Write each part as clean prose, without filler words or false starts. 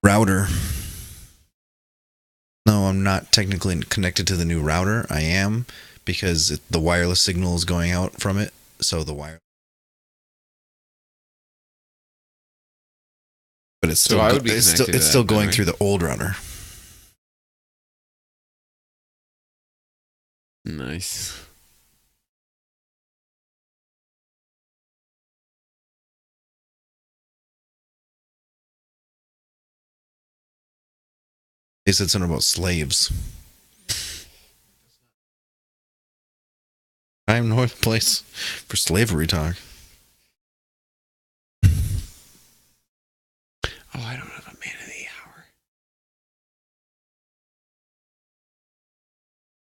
router. No, I'm not technically connected to the new router. I am because the wireless signal is going out from it. So the wire. But it's still it's still going through the old router. Nice. They said something about slaves. Time north place for slavery talk. Oh, I don't have a man of the hour.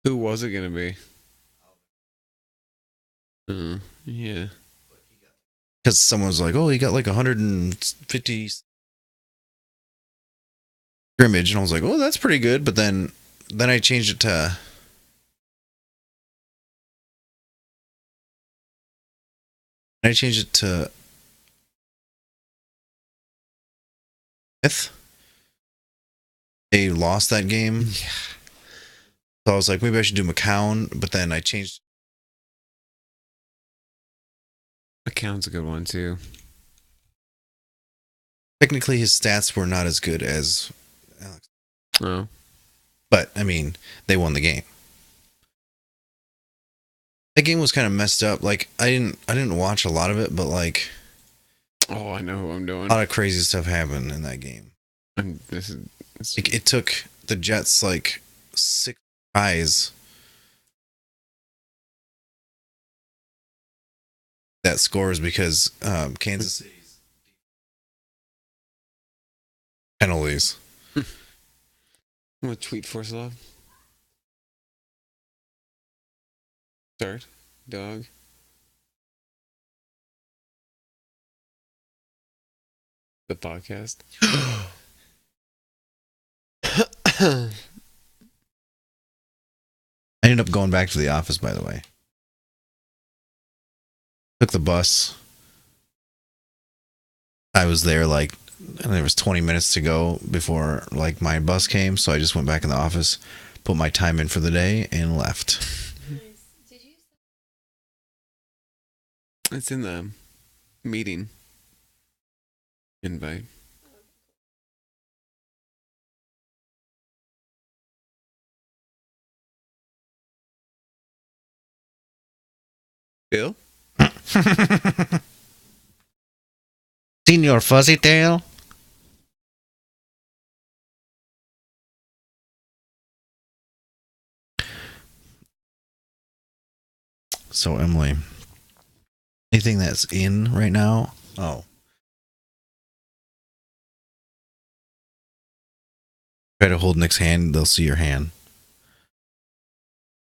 Who was it gonna be? Yeah. Because someone was like, "Oh, he got like 150 scrimmage," and I was like, "Oh, that's pretty good." But then I changed it to. Fifth. They lost that game. Yeah. So I was like, maybe I should do McCown, but then I changed. McCown's a good one too. Technically, his stats were not as good as Alex. Oh. But, I mean, they won the game. That game was kind of messed up. Like, I didn't watch a lot of it, but like... Oh, I know who I'm doing. A lot of crazy stuff happened in that game. Like, it took the Jets, like, 6 tries... that scores because Kansas City's penalties. I'm gonna tweet Force Love. Start. Dog. The podcast. I ended up going back to the office, by the way. Took the bus. I was there like, and there was 20 minutes to go before like my bus came, so I just went back in the office, put my time in for the day, and left. Nice. Did you? It's in the meeting invite. Bill? Senior Fuzzy Tail? So, Emily, anything that's in right now? Oh. Try to hold Nick's hand, they'll see your hand.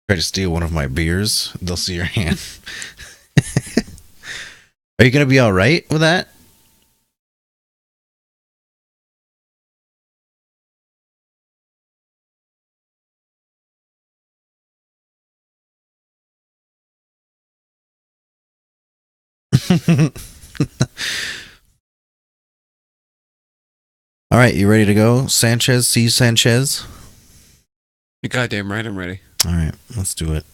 Try to steal one of my beers, they'll see your hand. Are you going to be all right with that? All right, you ready to go? Sanchez, see Sanchez? You're goddamn right, I'm ready. All right, let's do it.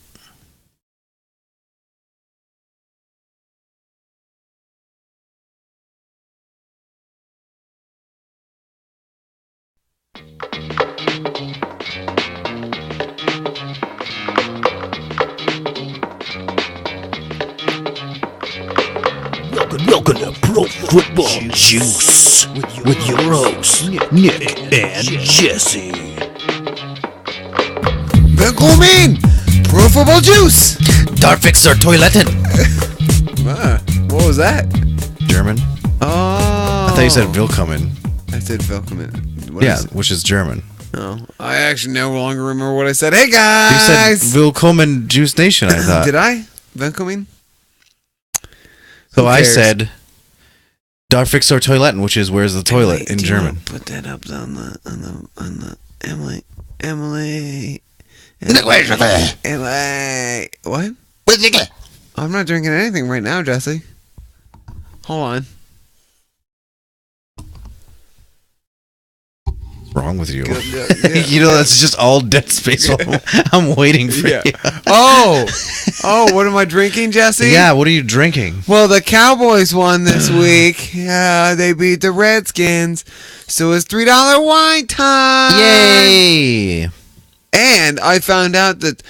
Welcome to Pro Football Juice with your hosts, Nick and Jesse. Willkommen! Pro Football Juice! Darfixer Toiletten. What was that? German? Oh. I thought you said Willkommen. I said Willkommen. Yeah, which is German. Oh, I actually no longer remember what I said. Hey guys! You said Willkommen Juice Nation, I thought. Did I? Willkommen? So I said Darfixer Toiletten, which is where's the toilet in German. Put that up on the Emily. Emily. What? I'm not drinking anything right now, Jesse. Hold on. wrong with you? Yeah. You know, that's just all dead space. I'm waiting for Yeah. you. Oh, what am I drinking, Jesse? Yeah, what are you drinking? Well, the Cowboys won this week. Yeah, they beat the Redskins. So it's $3 wine time. Yay! And I found out that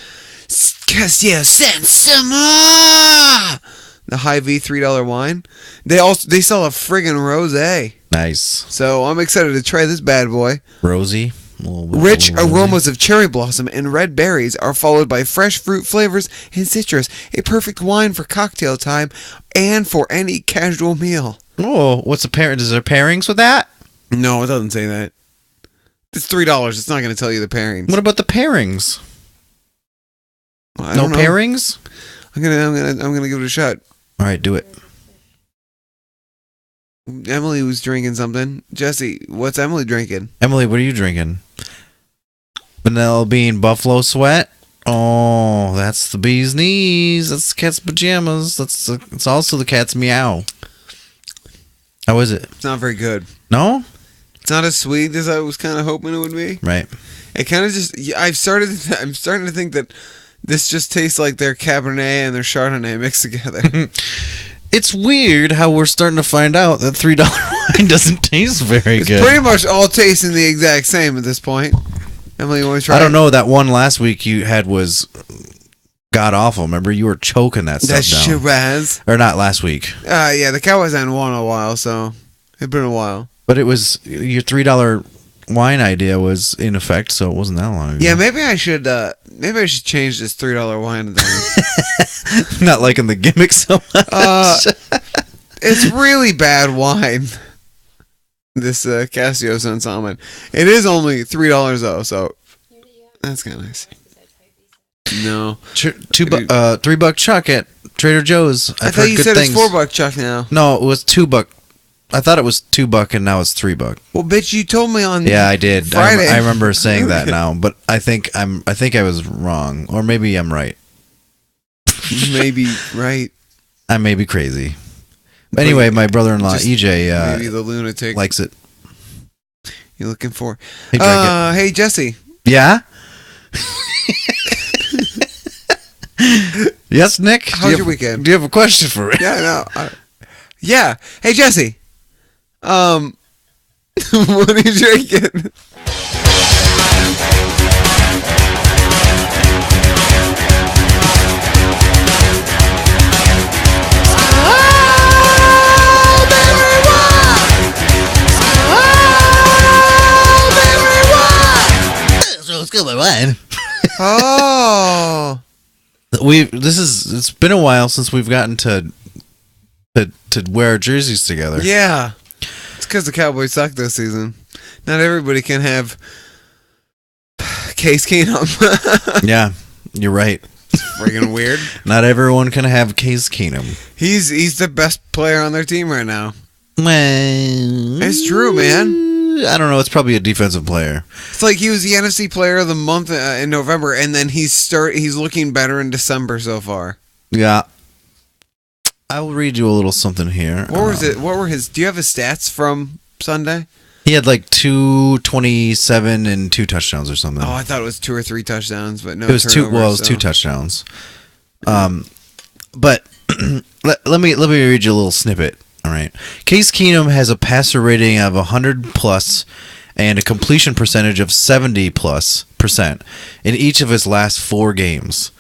Casio sent some more. The Hy-Vee $3 wine. They sell a friggin' rosé. Nice. So I'm excited to try this bad boy. Rosy. Rich aromas of cherry blossom and red berries are followed by fresh fruit flavors and citrus. A perfect wine for cocktail time and for any casual meal. Oh, what's the pair? Is there pairings with that? No, it doesn't say that. It's $3. It's not going to tell you the pairings. What about the pairings? I No don't know. pairings? I'm gonna give it a shot. All right, do it. Emily was drinking something. Jesse, what's Emily drinking? Emily, what are you drinking? Vanilla bean buffalo sweat. Oh, that's the bee's knees. That's the cat's pajamas. It's also the cat's meow. How is it? It's not very good. No? It's not as sweet as I was kind of hoping it would be. Right. It kind of just. I'm starting to think that this just tastes like their Cabernet and their Chardonnay mixed together. It's weird how we're starting to find out that $3 wine doesn't taste very It's good. pretty much all tasting the exact same at this point. Emily, you want to try? I don't know. That one last week you had was god awful. Remember, you were choking that stuff That's down. Shiraz. Or not last week, Yeah, the Cowboys hadn't won in a while, so it's been a while. but it was your $3 wine idea was in effect, so it wasn't that long ago. Yeah, maybe I should change this $3 wine thing. Not liking the gimmick so much. It's really bad wine. This Casio San Salmon. It is only $3 though, so that's kind of nice. No, $3 Chuck at Trader Joe's. I I've thought heard you good said things. it's $4 Chuck now. No, it was $2. I thought it was $2 and now it's $3. Well, bitch, you told me on Yeah, I did. Friday. I remember saying that now, but I think I was wrong, or maybe I'm right. Maybe right. I may be crazy. But anyway, my brother-in-law Just EJ maybe the lunatic likes it. you're looking for. He drank Hey Jesse. it. Yeah. Yes, Nick. How's your weekend? Do you have a question for me? Yeah, no. Yeah. Hey Jesse. What are you drinking? Oh. It's been a while since we've gotten to wear our jerseys together. Yeah. It's because the Cowboys suck this season. Not everybody can have Case Keenum. Yeah, you're right. Friggin' weird. Not everyone can have Case Keenum. He's the best player on their team right now. Well, It's true, man. I don't know. It's probably a defensive player. It's like he was the NFC Player of the Month in November, and then he's looking better in December so far. Yeah. I will read you a little something here. What was it? What were his? Do you have his stats from Sunday? He had like 227 and 2 touchdowns or something. Oh, I thought it was 2 or 3 touchdowns, but no. It was two. turnovers, Well, it was so. 2 touchdowns. But let me read you a little snippet. All right. Case Keenum has a passer rating of 100+ and a completion percentage of 70+% in each of his last 4 games.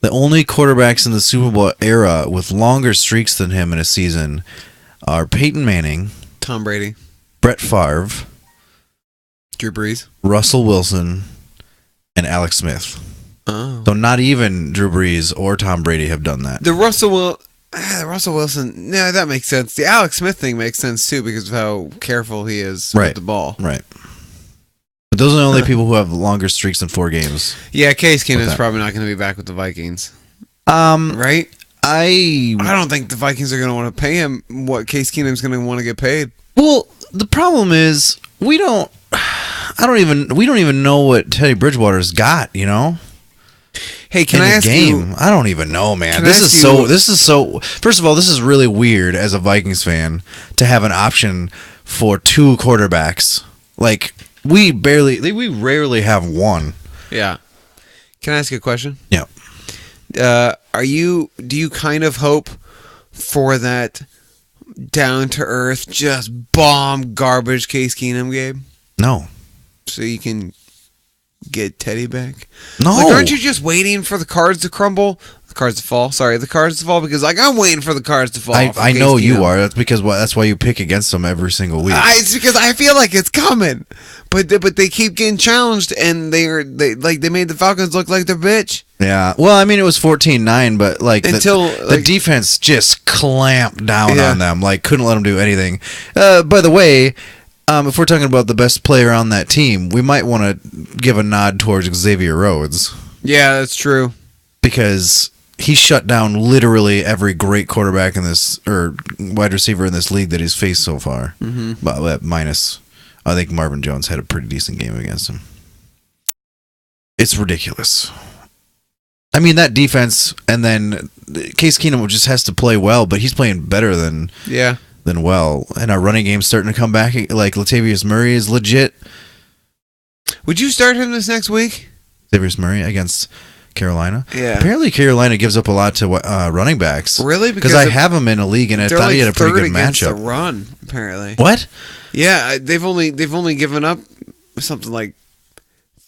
The only quarterbacks in the Super Bowl era with longer streaks than him in a season are Peyton Manning, Tom Brady, Brett Favre, Drew Brees. Russell Wilson, and Alex Smith. Oh, So not even Drew Brees or Tom Brady have done that. the Russell Wilson. Yeah, that makes sense. The Alex Smith thing makes sense too because of how careful he is Right. with the ball. Right. But those are the only people who have longer streaks than 4 games. Yeah, Case Keenum's that? probably not going to be back with the Vikings, right? I I don't think the Vikings are going to want to pay him what Case Keenum's going to want to get paid. well, the problem is we don't even know what Teddy Bridgewater's got, you know? Hey, can in I his ask game. you? I don't even know, man. Can I This ask is so first of all, this is really weird as a Vikings fan to have an option for 2 quarterbacks. Like we rarely have one. Yeah. Can I ask you a question? Yeah. Do you kind of hope for that down to earth, just bomb garbage Case Keenum game, No. so you can get Teddy back? No. Like, aren't you just waiting for the cards to crumble? The cards to fall. Sorry, the cards to fall, because like I'm waiting for the cards to fall. I for Case know you Keenum. are. That's because that's why you pick against them every single week. It's because I feel like it's coming, but they keep getting challenged, and they made the Falcons look like they're bitch. Yeah. Well, I mean, it was 14-9, but like Until, the like- defense just clamped down Yeah. on them. Like, couldn't let them do anything. By the way, if we're talking about the best player on that team, we might want to give a nod towards Xavier Rhodes, Yeah, that's true. because he shut down literally every great quarterback in this, or wide receiver in this league that he's faced so far. Mm-hmm. But minus, I think Marvin Jones had a pretty decent game against him. It's ridiculous. I mean, that defense, and then Case Keenum just has to play well, but he's playing better than Yeah. well. And our running game's starting to come back. Like, Latavius Murray is legit. Would you start him this next week? Latavius Murray against Carolina. Yeah. Apparently, Carolina gives up a lot to running backs. Really? Because I have him in a league, and I they're thought like he had a pretty third good against the matchup. run, apparently. What? Yeah, they've only given up something like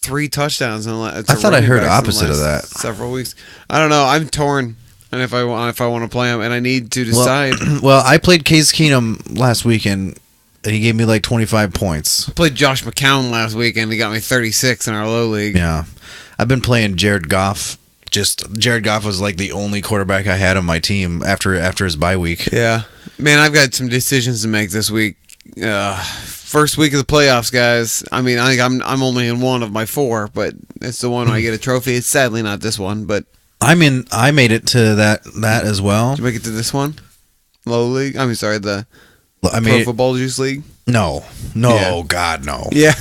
3 touchdowns in the I thought I heard opposite of that. several weeks. I don't know. I'm torn, and if I want to play him, and I need to decide. Well, I played Case Keenum last weekend, and he gave me like 25 points. I played Josh McCown last weekend. He got me 36 in our low league. Yeah. I've been playing Jared Goff. Jared Goff was like the only quarterback I had on my team after his bye week. Yeah, man, I've got some decisions to make this week. First week of the playoffs, guys. I mean, I think I'm only in one of my 4, but it's the one where I get a trophy. It's sadly not this one, but I made it to that as well. did you make it to this one? Low league. I mean, sorry, the I Pro mean, Football Juice League. no, Yeah. God, no. Yeah,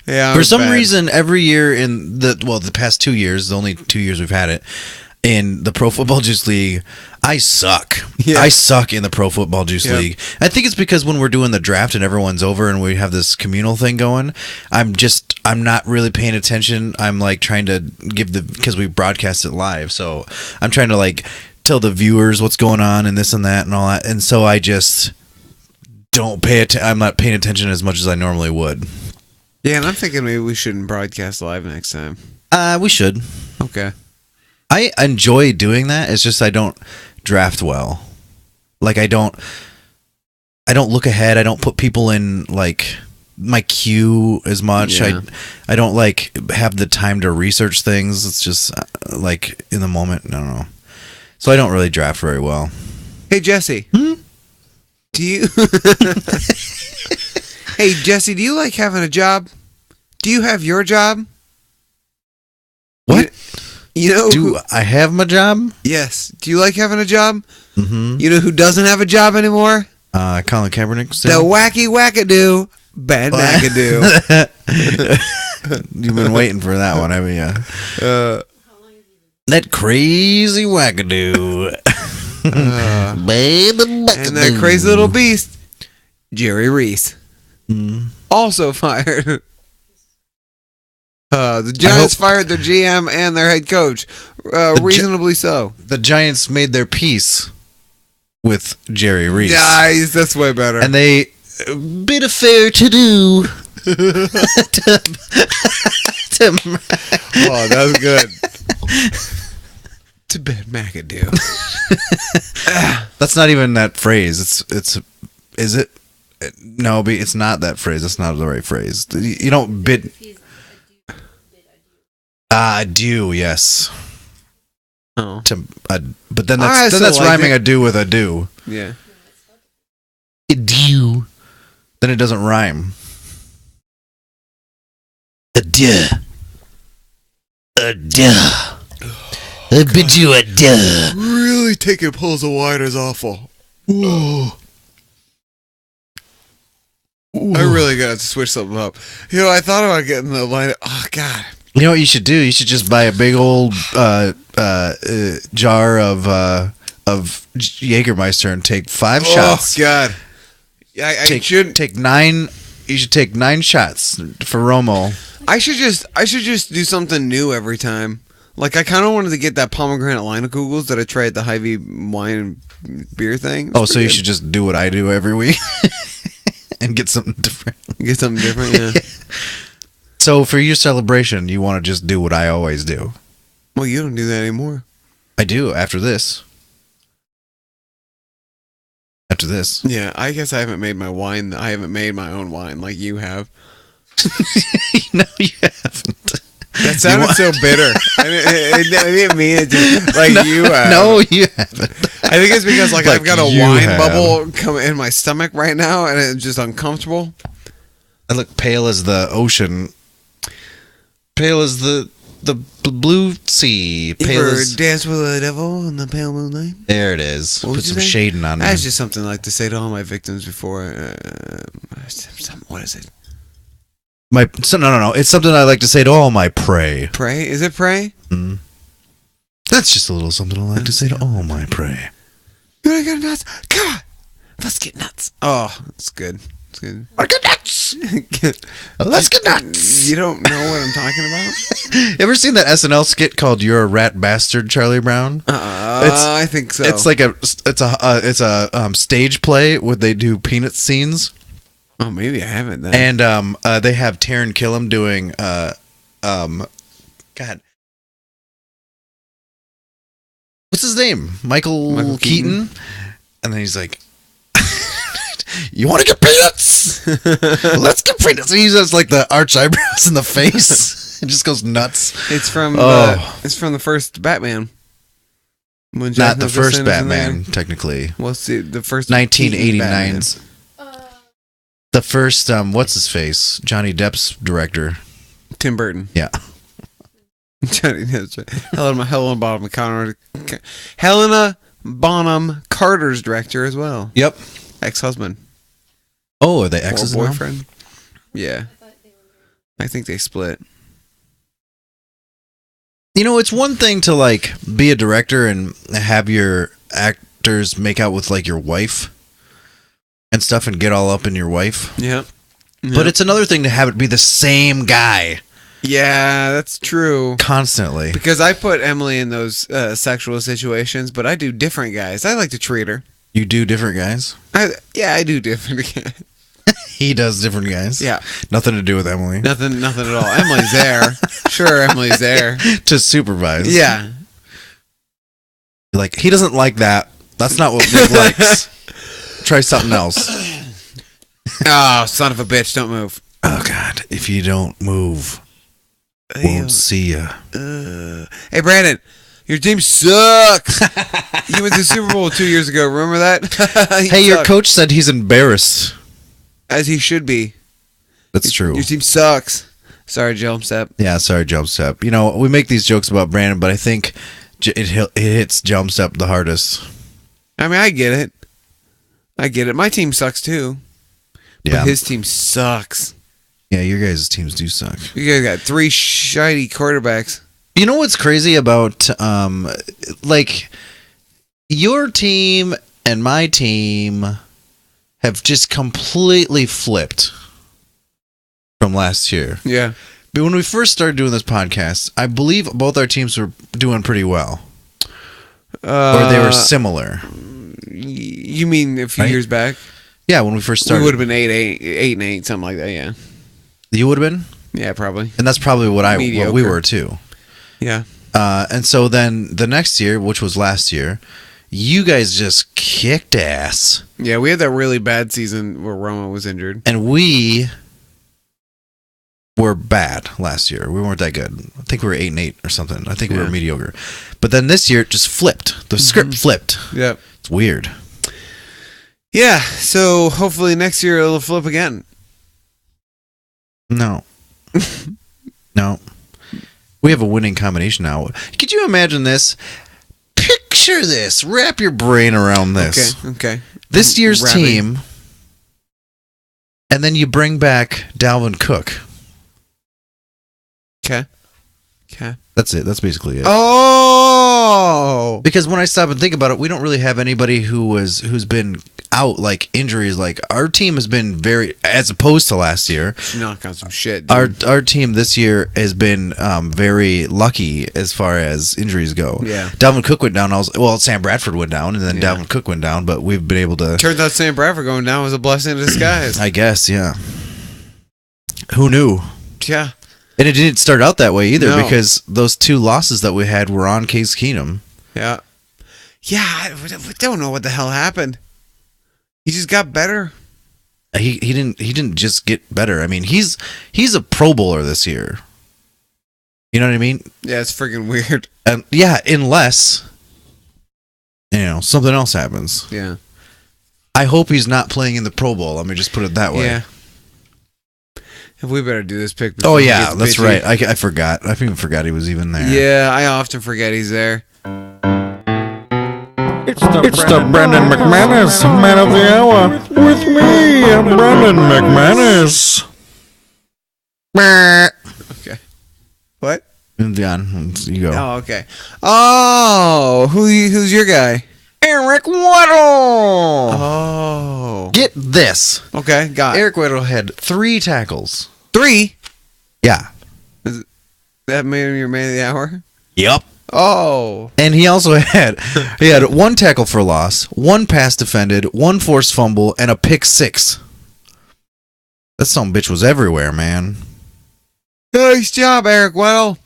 yeah. For some reason, every year in the past 2 years, the only 2 years we've had it, in the Pro Football Juice League, I suck. Yeah. I suck in the Pro Football Juice Yep. League. I think it's because when we're doing the draft and everyone's over and we have this communal thing going, I'm not really paying attention. I'm like trying to because we broadcast it live, so I'm trying to like tell the viewers what's going on and this and that and all that, and so I just don't pay attention. I'm not paying attention as much as I normally would. Yeah, and I'm thinking maybe we shouldn't broadcast live next time. We should. Okay. I enjoy doing that. It's just I don't draft well. Like I don't look ahead. I don't put people in like my queue as much. Yeah. I don't like have the time to research things. It's just like in the moment. I don't know. So I don't really draft very well. Hey, Jesse. Do you? Hey, Jesse. Do you like having a job? Do you have your job? What? You know? Do I have my job? Yes. Do you like having a job? Mm-hmm. You know who doesn't have a job anymore? Colin Kaepernick. The Still? wacky wackadoo, bad McAdoo. You've been waiting for that one, haven't you? That crazy wackadoo. And that crazy little beast, Jerry Reese, also fired. The Giants fired their GM and their head coach, reasonably so. The Giants made their peace with Jerry Reese. Nice, that's way better. And they bid a fair to do. Oh, that was good. To bed McAdoo. That's not even that phrase. It's is it? No, it's not that phrase. That's not the right phrase. You don't bid. Adieu, yes. Oh. But then I that's still like rhyming it. ado with ado. Yeah. Adieu. Then it doesn't rhyme. Adieu. Adieu. I bid you adieu. Really taking pulls of wine is awful. Whoa. I really got to switch something up. You know, I thought about getting the line. Oh, God. You know what you should do? You should just buy a big old jar of Jägermeister and take 5 shots. Oh, God. I Take shouldn't. take 9 You should take 9 shots for Romo. I should just do something new every time. Like I kind of wanted to get that pomegranate Leinenkugel's that I tried at the Hy-Vee wine and beer thing. It's Oh, so pretty you good. should just do what I do every week and get something different. Get something different. Yeah. So for your celebration, you want to just do what I always do. Well, you don't do that anymore. I do after this. After this. Yeah, I guess I haven't made my wine. I haven't made my own wine like you have. No, you haven't. That sounded so bitter. I didn't mean it to, like No, you have. No, you haven't. I think it's because like I've got a you wine have. bubble come in my stomach right now, and it's just uncomfortable. I look pale as the ocean. Pale as the blue sea. You Pale ever as... dance with the devil in the pale moonlight? There it is. What Put would you some say? shading on there. That's just something I like to say to all my victims before. What is it? No. It's something I like to say to all my prey. Pray? Is it pray? That's just a little something I like to say to all my prey. You wanna get nuts? Come on, let's get nuts. Oh, it's good. It's good. Let's get nuts. Let's get nuts. You don't know what I'm talking about? Ever seen that SNL skit called "You're a Rat Bastard, Charlie Brown"? I think so. It's like a stage play where they do peanut scenes, Oh, maybe I haven't then. and they have Taron Killam doing God, what's his name? Michael Keaton, and then he's like, "You want to get peanuts? Let's get peanuts." And he does like the arch eyebrows in the face. It just goes nuts. It's from it's from the first Batman. When Jack Not the Nicholson first is in Batman, there. technically. Well, see, the first 1989's. The first, what's his face? Johnny Depp's director. Batman. Tim Burton. Yeah. Johnny Depp's Helena Bonham Carter's director as well. Yep. Ex-husband. Oh, are they Or exes now? boyfriend. Yeah. I think they split. You know, it's one thing to like be a director and have your actors make out with like your wife and stuff and get all up in your wife. Yeah. But it's another thing to have it be the same guy Yeah, that's true. constantly. Because I put Emily in those sexual situations, but I do different guys. I like to treat her. You do different guys. I do different guys. He does different guys. Yeah. Nothing to do with Emily. Nothing at all. Emily's there. Sure, Emily's there. To supervise. Yeah. Like, he doesn't like that. That's not what Nick likes. Try something else. Oh, son of a bitch, don't move. Oh, God. If you don't move, won't see ya. Hey, Brandon, your team sucks. You went to the Super Bowl 2 years ago. Remember that? Hey, your coach said he's embarrassed. As he should be. That's true. Your team sucks. Sorry, Joe Step. Yeah, sorry, Jump Step. You know, we make these jokes about Brandon, but I think it hits Jump Step the hardest. I mean, I get it. My team sucks too. Yeah. But his team sucks. Yeah, your guys' teams do suck. You guys got 3 shiny quarterbacks. You know what's crazy about, like, your team and my team have just completely flipped from last year. Yeah. But when we first started doing this podcast, I believe both our teams were doing pretty well. Or they were similar. You mean a few Right? years back? Yeah, when we first We started. would have been 8-8, something like that. Yeah. You would have been? Yeah, probably. And that's probably what we Mediocre. were too. Yeah. And so then the next year, which was last year, you guys just kicked ass. Yeah, we had that really bad season where Roma was injured. And we were bad last year. We weren't that good. I think we were 8-8 or something. I think we were Yeah. mediocre. But then this year it just flipped. The script flipped. Yep. It's weird. Yeah, so hopefully next year it'll flip again. No. No. We have a winning combination now. Could you imagine this? Picture this. Wrap your brain around this. Okay. This year's Wrapping. team, and then you bring back Dalvin Cook. Okay. That's it. That's basically it. Oh! Because when I stop and think about it, we don't really have anybody who's been without like injuries, like our team has been very, as opposed to last year, Knock out some shit, dude. our team this year has been very lucky as far as injuries go. Yeah. Dalvin Cook went down. Sam Bradford went down, and then Yeah. Dalvin Cook went down. But we've been able to. Turns out Sam Bradford going down was a blessing in disguise. I guess, yeah. Who knew? Yeah. And it didn't start out that way either, No. because those 2 losses that we had were on Case Keenum. Yeah. Yeah, I don't know what the hell happened. He just got better. He didn't just get better. I mean, he's a Pro Bowler this year. You know what I mean? Yeah, it's freaking weird. And yeah, unless something else happens. Yeah. I hope he's not playing in the Pro Bowl. Let me just put it that way. Yeah. We better do this pick. Oh before he yeah, gets that's bitchy. right. I forgot. I even forgot he was even there. Yeah, I often forget he's there. It's the Brendan McManus Man of the Hour with me, Brendan McManus. Okay. What? John, you go. Oh, okay. Oh, who's your guy? Eric Weddle. Oh. Get this. Okay, got it. Eric Weddle had 3 tackles. 3? Yeah. That made him your man of the hour? Yep. Oh. And he also had 1 tackle for loss, 1 pass defended, 1 forced fumble, and a pick 6. That son bitch was everywhere, man. Nice job, Eric Weddle.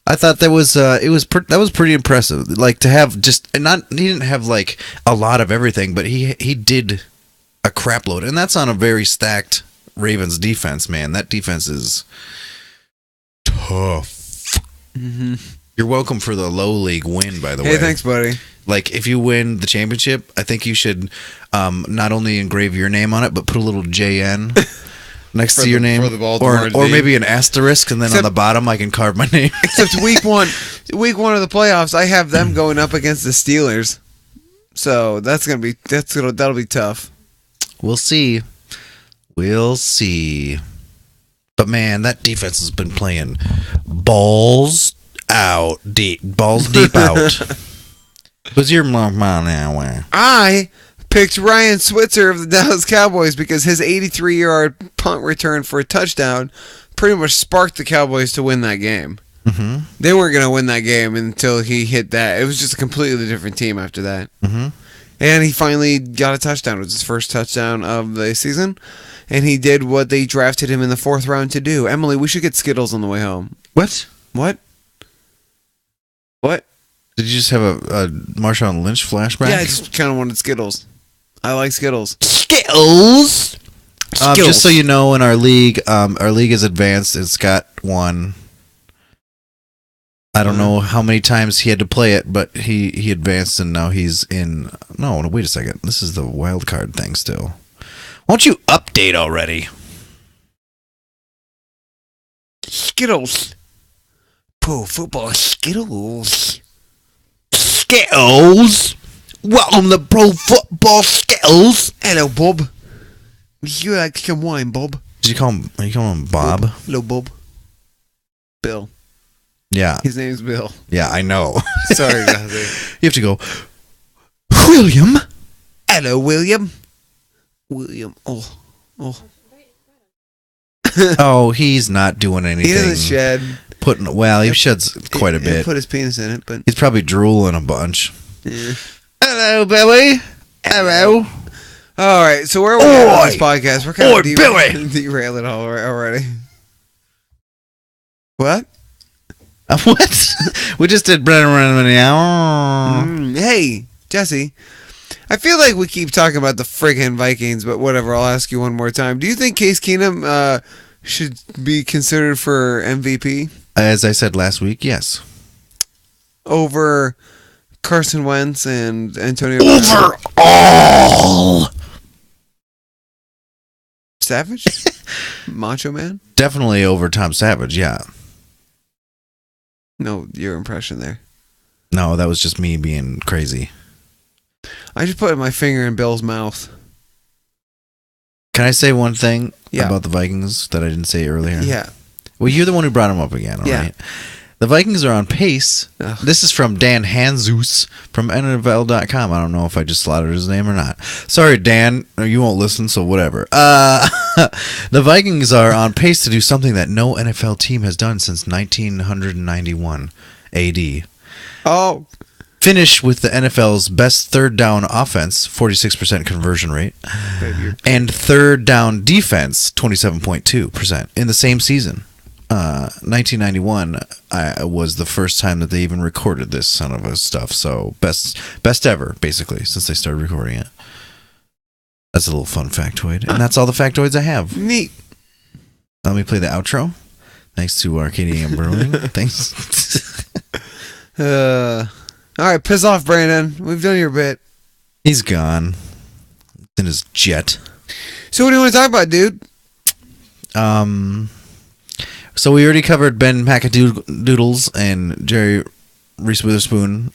I thought that was that was pretty impressive. Like to have he didn't have like a lot of everything, but he did a crap load, and that's on a very stacked Ravens defense, man. That defense is tough. Mm-hmm. You're welcome for the low league win, by the way. Hey, thanks, buddy. Like, if you win the championship, I think you should not only engrave your name on it, but put a little JN next For to your the- name. for the Baltimore or D. maybe an asterisk, and then Except- on the bottom I can carve my name. Except week one of the playoffs, I have them going up against the Steelers. So that'll be tough. We'll see. We'll see. But, man, that defense has been playing balls deep out. Who's your mom now? I picked Ryan Switzer of the Dallas Cowboys because his 83-yard punt return for a touchdown pretty much sparked the Cowboys to win that game. Mm-hmm. They weren't going to win that game until he hit that. It was just a completely different team after that. Mm-hmm. And he finally got a touchdown. It was his first touchdown of the season. And he did what they drafted him in the 4th round to do. Emily, we should get Skittles on the way home. What? What? What? Did you just have a Marshawn Lynch flashback? Yeah, I just kind of wanted Skittles. I like Skittles. Skittles. Just so you know, in our league is advanced. It's got one. I don't know how many times he had to play it, but he advanced, and now he's in. No, wait a second. This is the wild card thing still. Why don't you update already? Skittles. Pro football Skittles. Skittles. Welcome to Pro Football Skittles. Hello, Bob. Would you like some wine, Bob? Did you call him? Are you calling him Bob? Hello, Bob. Bill. Yeah, His name's Bill. yeah, I know. Sorry, Jazzy. You have to go, William. Hello, William. William. Oh. Oh, he's not doing anything. He doesn't shed. He sheds quite a He'll bit. put his penis in it, but He's probably drooling a bunch. yeah. Hello, Billy. Hello. All right, so where are we at on this Oi! podcast? We're kind Oi, of Billy! derailing already. What? What? We just did Brennan Run in the hour. Hey, Jesse. I feel like we keep talking about the friggin' Vikings, but whatever. I'll ask you one more time. Do you think Case Keenum should be considered for MVP As I said last week, yes. over Carson Wentz and Antonio Brown? Overall. Savage? Macho Man? Definitely over Tom Savage, yeah. No, your impression there. No, that was just me being crazy. I just put my finger in Bill's mouth. Can I say one thing Yeah. about the Vikings that I didn't say earlier? Yeah. Well, you're the one who brought them up again, all Yeah. right? The Vikings are on pace. Ugh. This is from Dan Hanzus from NFL.com. I don't know if I just slaughtered his name or not. Sorry, Dan. You won't listen, so whatever. The Vikings are on pace to do something that no NFL team has done since 1991 AD. Oh, Finish with the NFL's best third down offense, 46% conversion rate, and third down defense, 27.2% in the same season. 1991 was the first time that they even recorded this son of a stuff. So best ever, basically, since they started recording it. That's a little fun factoid, and that's all the factoids I have. neat. Let me play the outro. Thanks to Arcadian Brewing. Thanks. All right, piss off, Brandon. We've done your bit. He's gone in his jet. So what do you want to talk about, dude? So we already covered Ben McAdoodles and Jerry Reese Witherspoon.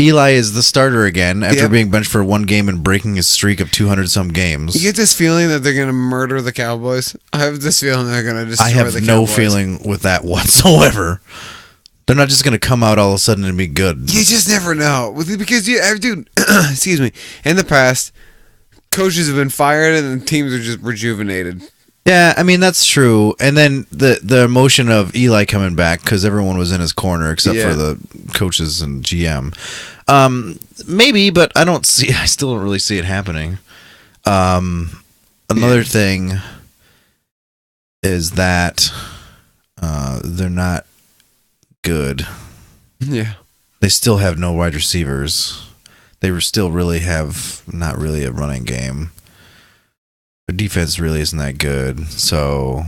Eli is the starter again after Yep. being benched for one game and breaking his streak of 200-some games. You get this feeling that they're going to murder the Cowboys. I have this feeling they're going to destroy I the Cowboys. have no feeling with that whatsoever. They're not just going to come out all of a sudden and be good. You just never know. Because, dude, excuse me, in the past, coaches have been fired and the teams are just rejuvenated. Yeah, I mean, that's true. And then the emotion of Eli coming back because everyone was in his corner except Yeah. for the coaches and GM. Maybe, but I still don't really see it happening. Another thing is that they're not good. Yeah. They still have no wide receivers. They still really have not really a running game. Their defense really isn't that good. So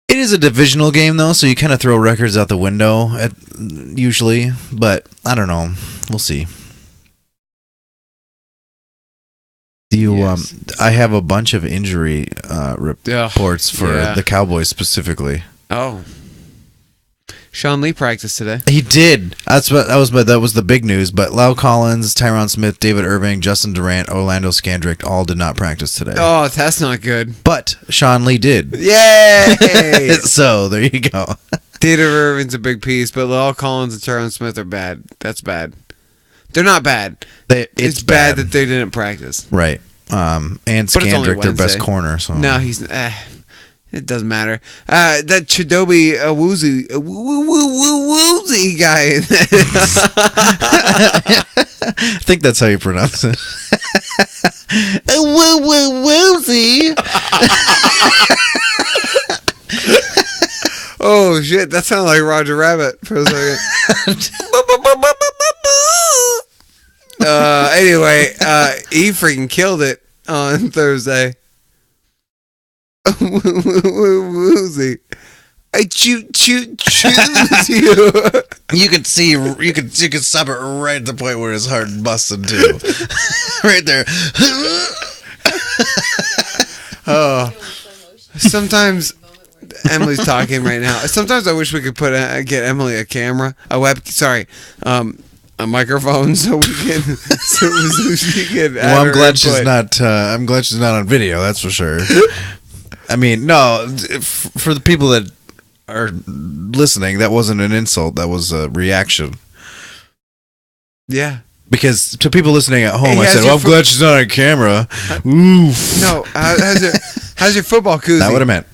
it is a divisional game though, so you kind of throw records out the window usually, but I don't know. We'll see. Yes. I have a bunch of injury reports for Yeah. the Cowboys specifically. Oh. Sean Lee practiced today. He did. That was the big news. But Lau Collins, Tyron Smith, David Irving, Justin Durant, Orlando Scandrick all did not practice today. Oh, that's not good. But Sean Lee did. Yay! So there you go. David Irving's a big piece, but Lyle Collins and Tyron Smith are bad. That's bad. They're not bad. It's bad that they didn't practice. Right. And But it's only Scandrick, their best Wednesday. corner. So No, he's. It doesn't matter. That Chidobe Awuzie guy. I think that's how you pronounce it. Woozy. Oh shit! That sounded like Roger Rabbit for a second. Anyway, he freaking killed it on Thursday. Woozy. I choose you. You could see, you could stop it right at the point where his heart busted too, right there. Oh, sometimes Emily's talking right now. Sometimes I wish we could get Emily a camera, a microphone, so we can. so she can. Well, I'm glad she's not. I'm glad she's not on video. That's for sure. I mean, no, for the people that are listening, that wasn't an insult. That was a reaction. Yeah. Because to people listening at home, Hey, I said, "Well, I'm glad she's not on camera." Oof. No, how's your football koozie? Not what I meant.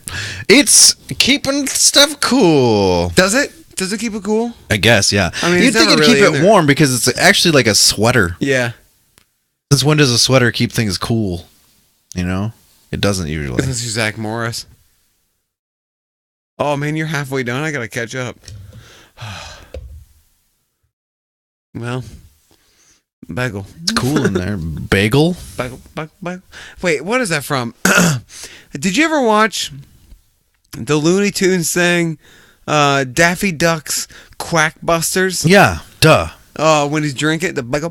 It's keeping stuff cool. Does it? Does it keep it cool? I guess, yeah. I mean, You'd it's think never it'd keep really in it there. warm because it's actually like a sweater. Yeah. Since when does a sweater keep things cool? You know, it doesn't usually. This is Zach Morris. Oh man, you're halfway done. I gotta catch up. Well, bagel. It's cool in there. Bagel. Bagel. Wait, what is that from? Did you ever watch the Looney Tunes thing? Daffy Duck's Quackbusters. Yeah. Duh. Oh, when he's drinking the bagel.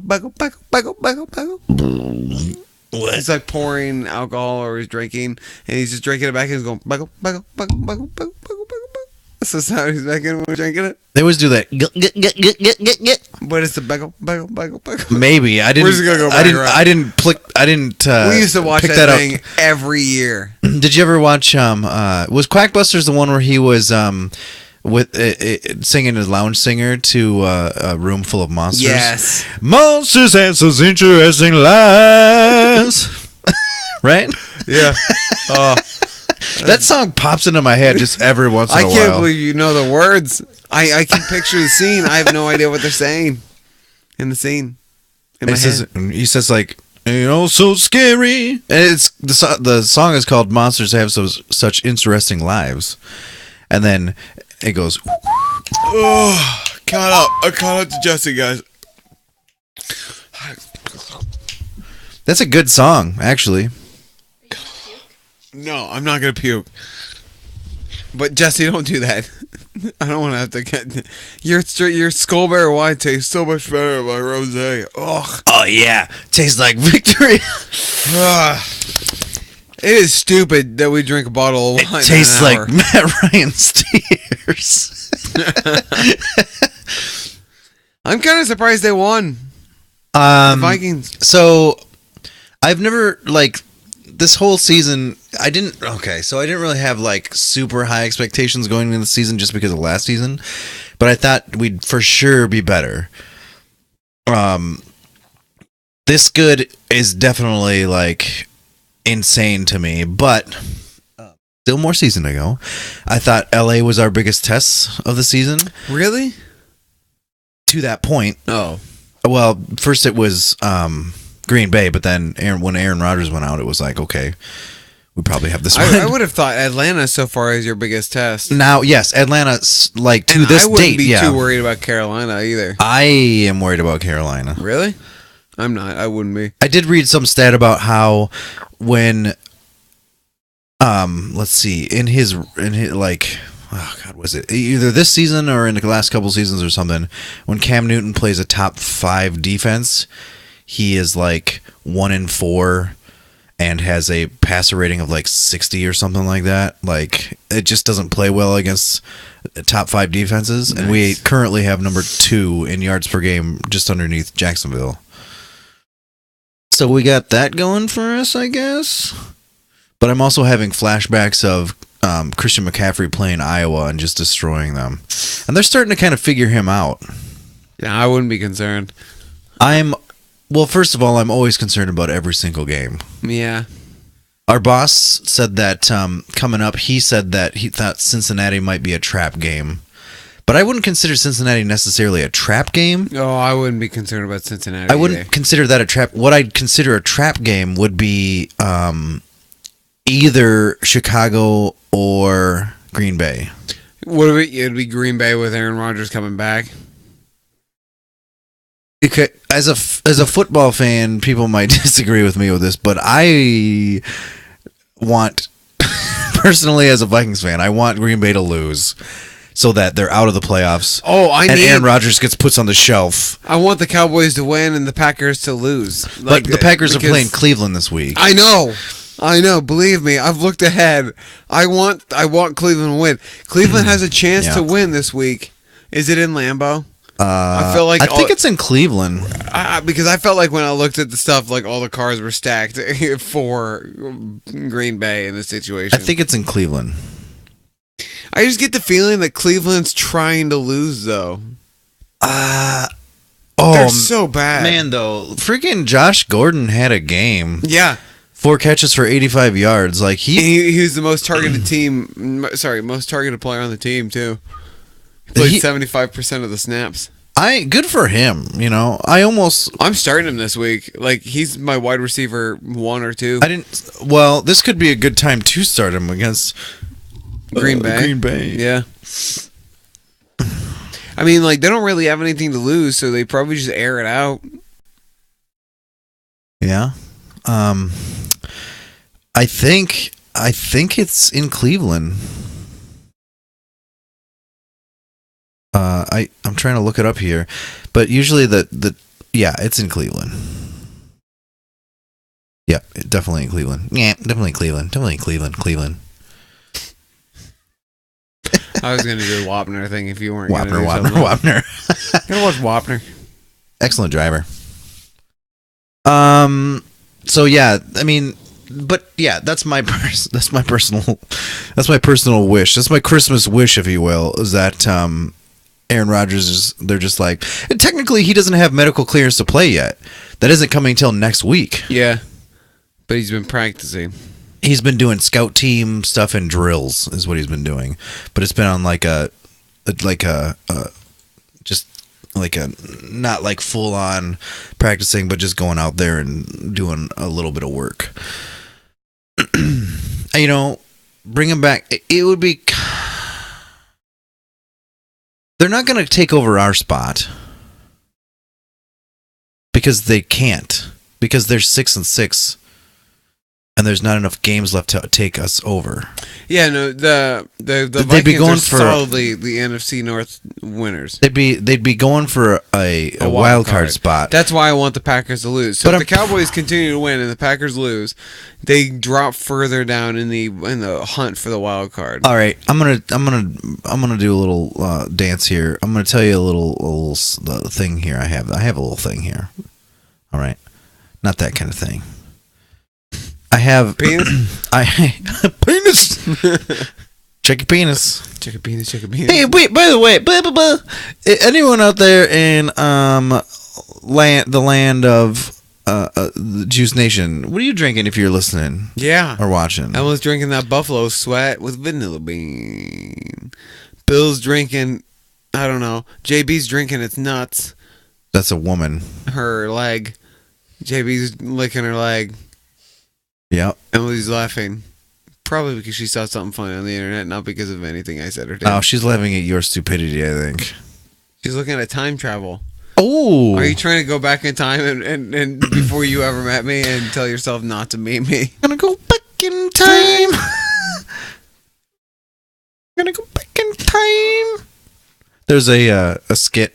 What? He's like pouring alcohol or he's drinking, and he's just drinking it back and he's going bagel. That's how he's making when he's drinking it. They always do that. But it's the bagel. Maybe I didn't. Where's it gonna go back around? I didn't. We used to watch pick that up. thing every year. Did you ever watch? Was Quackbusters the one where he was with singing as lounge singer to a room full of monsters. Yes. Monsters have such interesting lives. Right? Yeah. Oh, That song pops into my head just every once in I a while. can't believe you know the words. I can picture the scene. I have no idea what they're saying in the scene. In my head. He says like, so scary. And it's the song is called "Monsters Have Such Interesting Lives," and then it goes. Oh, I caught up to Jesse, guys. That's a good song, actually. No, I'm not gonna puke. But Jesse, don't do that. I don't want to have to get your Skullbear wine tastes so much better by rosé. Ugh. Oh yeah, tastes like victory. It is stupid that we drink a bottle of wine. It tastes in an like hour. Matt Ryan's tears. I'm kind of surprised they won. The Vikings. So I've never this whole season. I didn't really have like super high expectations going into the season just because of last season, but I thought we'd for sure be better. This good is definitely like insane to me, but still more season to go. I thought LA was our biggest test of the season. Really? To that point. Oh. Well, first it was Green Bay, but then when Aaron Rodgers went out, it was like, okay, we probably have this one. I would have thought Atlanta so far is your biggest test. Now, yes, Atlanta, like to And this I wouldn't date, be yeah. too worried about Carolina either. I am worried about Carolina. Really? I'm not. I wouldn't be. I did read some stat about how when, let's see, in his like, oh God, was it either this season or in the last couple seasons or something? When Cam Newton plays a top 5 defense, he is like 1-4 and has a passer rating of like 60 or something like that. Like it just doesn't play well against top 5 defenses, and we Nice. currently have number 2 in yards per game, just underneath Jacksonville. So we got that going for us, I guess. But I'm also having flashbacks of Christian McCaffrey playing Iowa and just destroying them, and they're starting to kind of figure him out. Yeah, I wouldn't be concerned. Well, first of all, I'm always concerned about every single game. Yeah. Our boss said that coming up, he said that he thought Cincinnati might be a trap game. But I wouldn't consider Cincinnati necessarily a trap game. Oh, I wouldn't be concerned about Cincinnati. I wouldn't either. consider that a trap. What I'd consider a trap game would be either Chicago or Green Bay. Would it'd be Green Bay with Aaron Rodgers coming back? As a football fan, people might disagree with me with this, but I want, personally as a Vikings fan, I want Green Bay to lose so that they're out of the playoffs. Oh, and Aaron Rodgers gets put on the shelf. I want the Cowboys to win and the Packers to lose. But the Packers are because- playing Cleveland this week. I know. Believe me, I've looked ahead. I want Cleveland to win. Cleveland has a chance Yeah. to win this week. Is it in Lambeau? I feel like I think it's in Cleveland. Because I felt like when I looked at the stuff, like all the cars were stacked for Green Bay in this situation. I think it's in Cleveland. I just get the feeling that Cleveland's trying to lose, though. They're so bad, man, though, freaking Josh Gordon had a game. Yeah, 4 catches for 85 yards. Like he was the most targeted most targeted player on the team too. He played 75% of the snaps. Good for him. You know, I'm starting him this week. Like he's my wide receiver 1 or 2. Well, this could be a good time to start him against Green Bay. Green Bay. Yeah. I mean, like they don't really have anything to lose, so they probably just air it out. Yeah. I think it's in Cleveland. I'm trying to look it up here, but usually it's in Cleveland. Yeah, definitely in Cleveland. Yeah, definitely Cleveland. Definitely Cleveland. I was gonna do the Wapner thing if you weren't. Wapner. Gonna watch Wapner. Excellent driver. So yeah, I mean, but yeah, that's my personal wish. That's my Christmas wish, if you will, is that Aaron Rodgers they're just like, and technically he doesn't have medical clearance to play yet. That isn't coming until next week. Yeah. But he's been practicing. He's been doing scout team stuff and drills is what he's been doing. But it's been on just like a not like full on practicing, but just going out there and doing a little bit of work. You know, bring him back. It would be. They're not going to take over our spot because they can't. Because they're 6-6, and there's not enough games left to take us over. Yeah, no, the Vikings They'd be going are for- solidly the NFC North winners. They'd be going for a wild card spot. That's why I want the Packers to lose. So But if the Cowboys continue to win and the Packers lose, they drop further down in the hunt for the wild card. All right, I'm gonna do a little dance here. I'm gonna tell you a little thing here. I have a little thing here. All right, not that kind of thing. I have Penis? penis. Check your penis. Check a penis, check a penis. Hey, wait. By the way, anyone out there in the land of the Juice Nation, what are you drinking if you're listening Yeah. or watching? I was drinking that Buffalo Sweat with vanilla bean. Bill's drinking, I don't know. JB's drinking its nuts. That's a woman. Her leg. JB's licking her leg. Yep. Emily's laughing. Probably because she saw something funny on the internet, not because of anything I said or did. Oh, she's laughing at your stupidity, I think. She's looking at time travel. Oh. Are you trying to go back in time and before you ever met me and tell yourself not to meet me? Gonna go back in time. Gonna go back in time. There's a skit,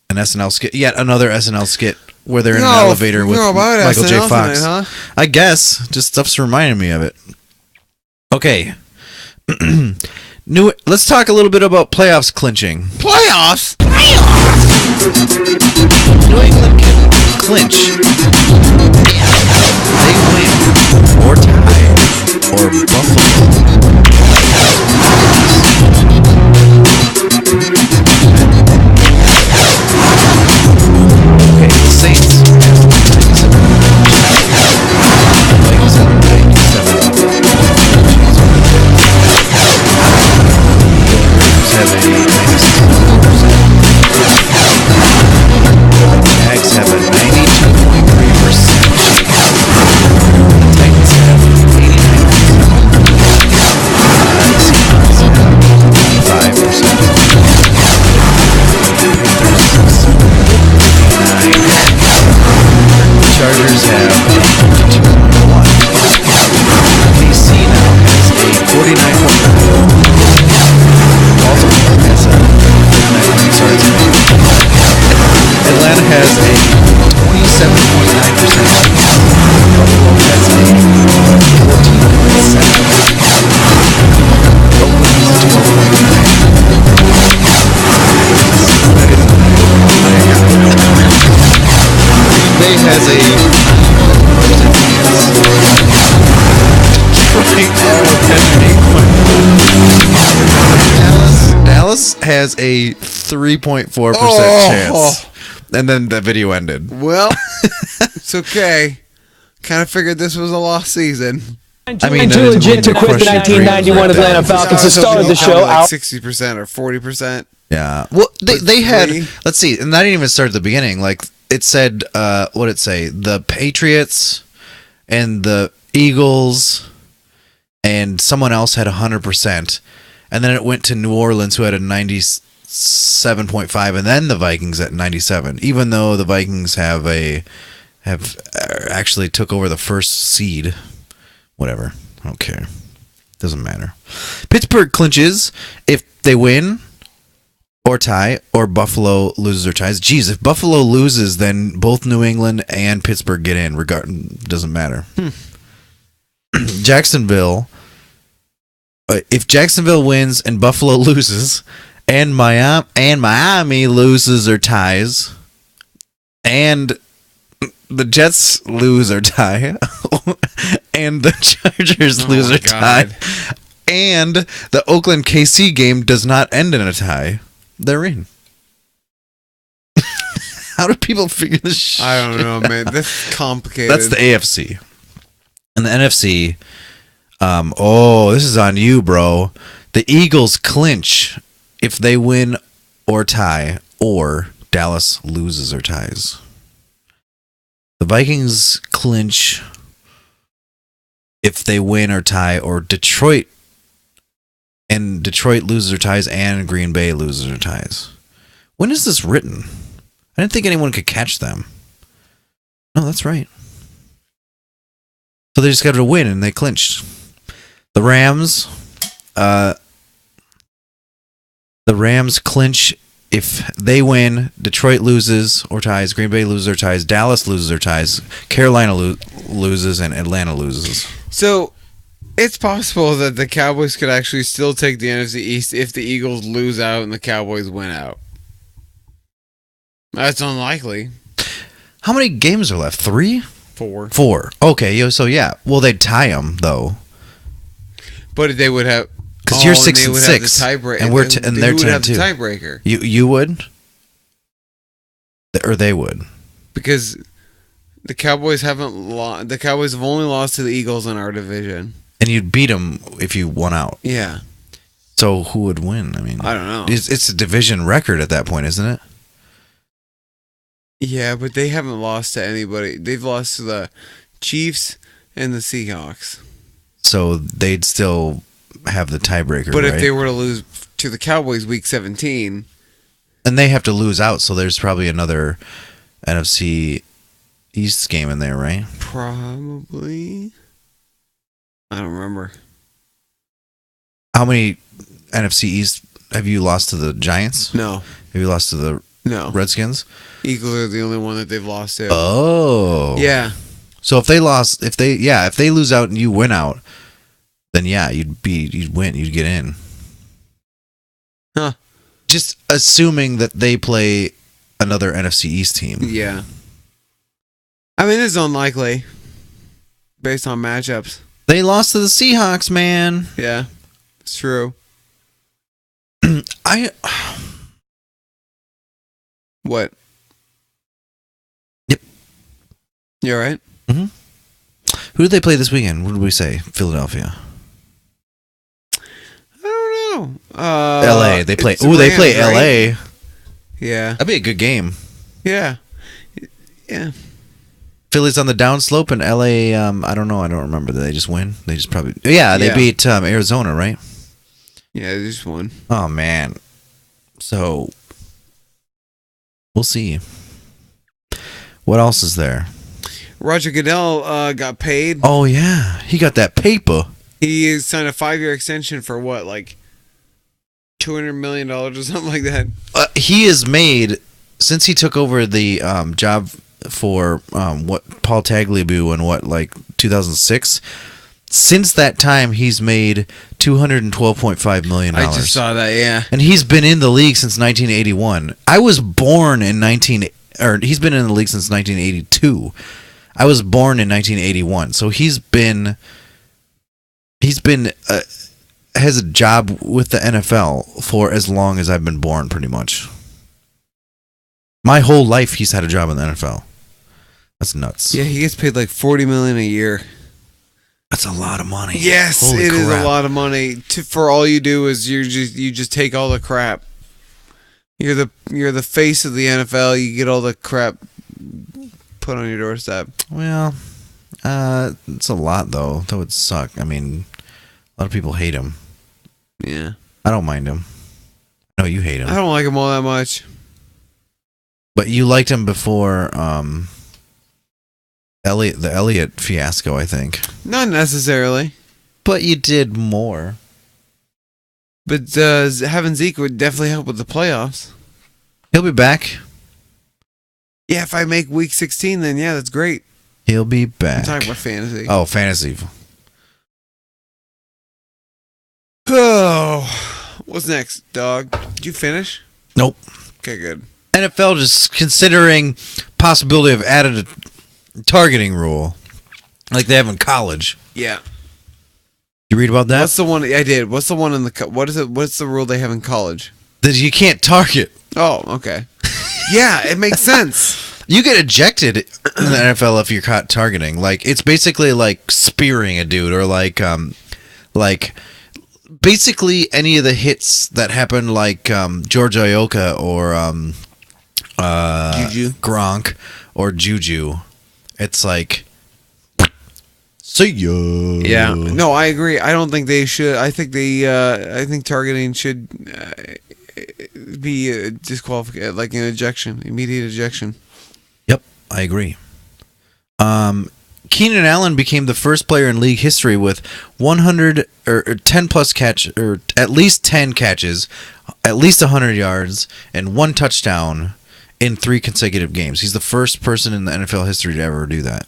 an SNL skit, yet another SNL skit where they're in an elevator with Michael J. Fox. Tonight, huh? I guess just stuff's reminding me of it. Okay. Let's talk a little bit about playoffs clinching. Playoffs? New England can clinch. They win or tie or Buffalo. Okay, the Saints have a Jags have a 92.3% chance. Titans have 89%. Seahawks have 85%. Chargers have 52.1. KC now has a 49.9. Baltimore has a 49. Sorry, Atlanta has a 27.9%. Buffalo has a 14.7%. Oakland is 12.9%. Green Bay has a 9%. Dallas has a 3.4% chance. And then the video ended. Well, it's okay. Kind of figured this was a lost season. I mean, too legit to quit the 1991 Atlanta Falcons to start the show like out. 60% or 40%. Yeah. Well, they had, three. let's see, and that didn't even start at the beginning. Like, it said, what did it say? The Patriots and the Eagles and someone else had 100%. And then it went to New Orleans, who had a 97.5, and then the Vikings at 97. Even though the Vikings have actually took over the first seed. Whatever. I don't care. Doesn't matter. Pittsburgh clinches if they win or tie, or Buffalo loses or ties. Geez, if Buffalo loses, then both New England and Pittsburgh get in. Doesn't matter. Jacksonville. If Jacksonville wins and Buffalo loses, and Miami loses or ties, and the Jets lose or tie, and the Chargers lose or tie, God. and the Oakland KC game does not end in a tie, they're in. How do people figure this shit? I don't know, man. That's complicated. That's the AFC. And the NFC, this is on you, bro. The Eagles clinch if they win or tie, or Dallas loses or ties. The Vikings clinch if they win or tie, or Detroit loses or ties, and Green Bay loses or ties. When is this written? I didn't think anyone could catch them. No, that's right. So they just got to win, and they clinched. The Rams clinch if they win, Detroit loses or ties, Green Bay loses or ties, Dallas loses or ties, Carolina loses, and Atlanta loses. So, it's possible that the Cowboys could actually still take the NFC East if the Eagles lose out and the Cowboys win out. That's unlikely. How many games are left? 3? 4. 4. Okay, so yeah. Well, they'd tie them, though. But they would have... Because you're 6 and 6, and they're 10 would and have 2. the tiebreaker. You would, or they would, Because the Cowboys haven't lost. The Cowboys have only lost to the Eagles in our division. and you'd beat them if you won out. Yeah. So who would win? I mean, I don't know. It's a division record at that point, isn't it? Yeah, but they haven't lost to anybody. They've lost to the Chiefs and the Seahawks. So they'd still have the tiebreaker. But right? if they were to lose to the Cowboys week 17, and they have to lose out, so there's probably another NFC East game in there, right? probably. I don't remember. How many NFC East have you lost to the Giants? No. Have you lost to the No. Redskins? Eagles are the only one that they've lost to. Oh. Yeah. So if they lose out and you win out, then yeah, you'd win, you'd get in. Huh. Just assuming that they play another NFC East team. Yeah. I mean, it's unlikely based on matchups. They lost to the Seahawks, man. Yeah. It's true. What? Yep. You all right? Who did they play this weekend? What did we say? Philadelphia. I don't know. LA. They play. it's Ooh, they Rams, play right? LA. Yeah. That'd be a good game. Yeah. Yeah. Philly's on the downslope, and LA. I don't know. I don't remember. Did they just win? They just probably. Yeah, they Yeah. beat Arizona, right? Yeah, they just won. Oh man. So we'll see. What else is there? Roger Goodell got paid. Oh yeah, he got that paper. He signed a 5-year extension for what, like $200 million or something like that. He has made, since he took over the job for what Paul Tagliabue in what, like 2006. Since that time, he's made $212.5 million. I just saw that. Yeah. And he's been in the league since 1981. I was born in he's been in the league since 1982. I was born in 1981. So he's been has a job with the NFL for as long as I've been born, pretty much. My whole life, he's had a job in the NFL. That's nuts. Yeah, he gets paid like $40 million a year. That's a lot of money. Yes, Holy it is crap. a lot of money. For all you do is you just take all the crap. You're the face of the NFL. You get all the crap put on your doorstep. Well, it's a lot though. That would suck. I mean, a lot of people hate him. Yeah, I don't mind him. No, you hate him. I don't like him all that much. But you liked him before the Elliott fiasco, I think. Not necessarily, But you did more. but having Zeke would definitely help with the playoffs. He'll be back. Yeah, if I make week 16, then yeah, that's great. He'll be I'm back. talking about fantasy. Oh, fantasy. Oh, what's next, dog? Did you finish? Nope. Okay, good. NFL just considering possibility of targeting rule, like they have in college. Yeah. You read about that? What's the one I did? What's the one in the what is it? What's the rule they have in college? That you can't target. Oh, okay. Yeah, it makes sense. You get ejected in the NFL if you're caught targeting. Like it's basically like spearing a dude, or like basically any of the hits that happen, like George Ioka or Juju. Gronk or Juju. It's like, see ya. Yeah. No, I agree. I don't think they should. I think I think targeting should be disqualified, like an ejection, immediate ejection. Yep, I agree. Keenan Allen became the first player in league history with 100 or 10 plus catch, or at least 10 catches, at least 100 yards, and 1 touchdown in 3 consecutive games. He's the first person in the NFL history to ever do that.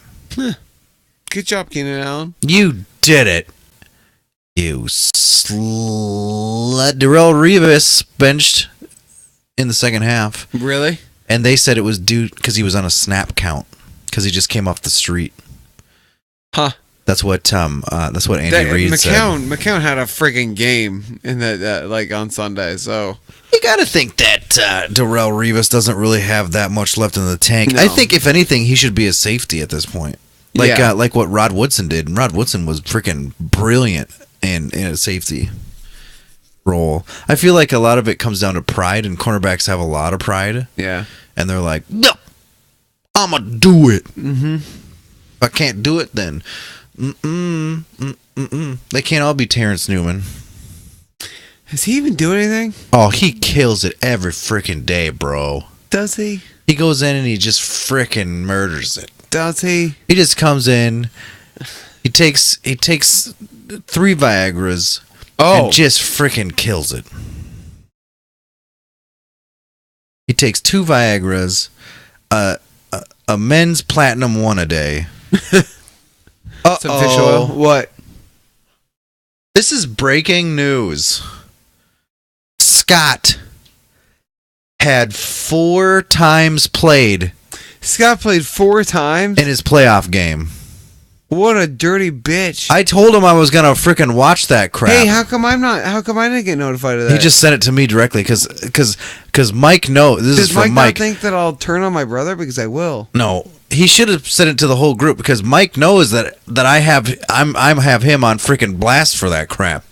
Good job, Keenan Allen. You did it. You slut. Darrelle Revis benched in the second half, Really? and they said it was due because he was on a snap count because he just came off the street. Huh. That's what Andy Reid said. McCown had a freaking game in that like on Sunday. So You got to think that Darrelle Revis doesn't really have that much left in the tank. No. I think if anything, he should be a safety at this point, like Yeah. like what Rod Woodson did. And Rod Woodson was freaking brilliant in a safety role. I feel like a lot of it comes down to pride, and cornerbacks have a lot of pride, yeah. and they're like, no, I'm gonna do it. If I can't do it, then they can't all be Terrence Newman. Does he even do anything? Oh, he kills it every freaking day, bro. Does he? He goes in and he just freaking murders it. Does he? He just comes in. He takes 3 Viagras and just freaking kills it. He takes 2 Viagras, a men's platinum 1 a day. Some fish oil. What? This is breaking news. Scott had 4 times played Scott played 4 times. in his playoff game. What a dirty bitch. I told him I was gonna freaking watch that crap. Hey, how come I didn't get notified of that? He just sent it to me directly because Mike knows. This is Does Mike from not Mike. think that I'll turn on my brother? Because I will. No, he should have sent it to the whole group because Mike knows that I have him on freaking blast for that crap.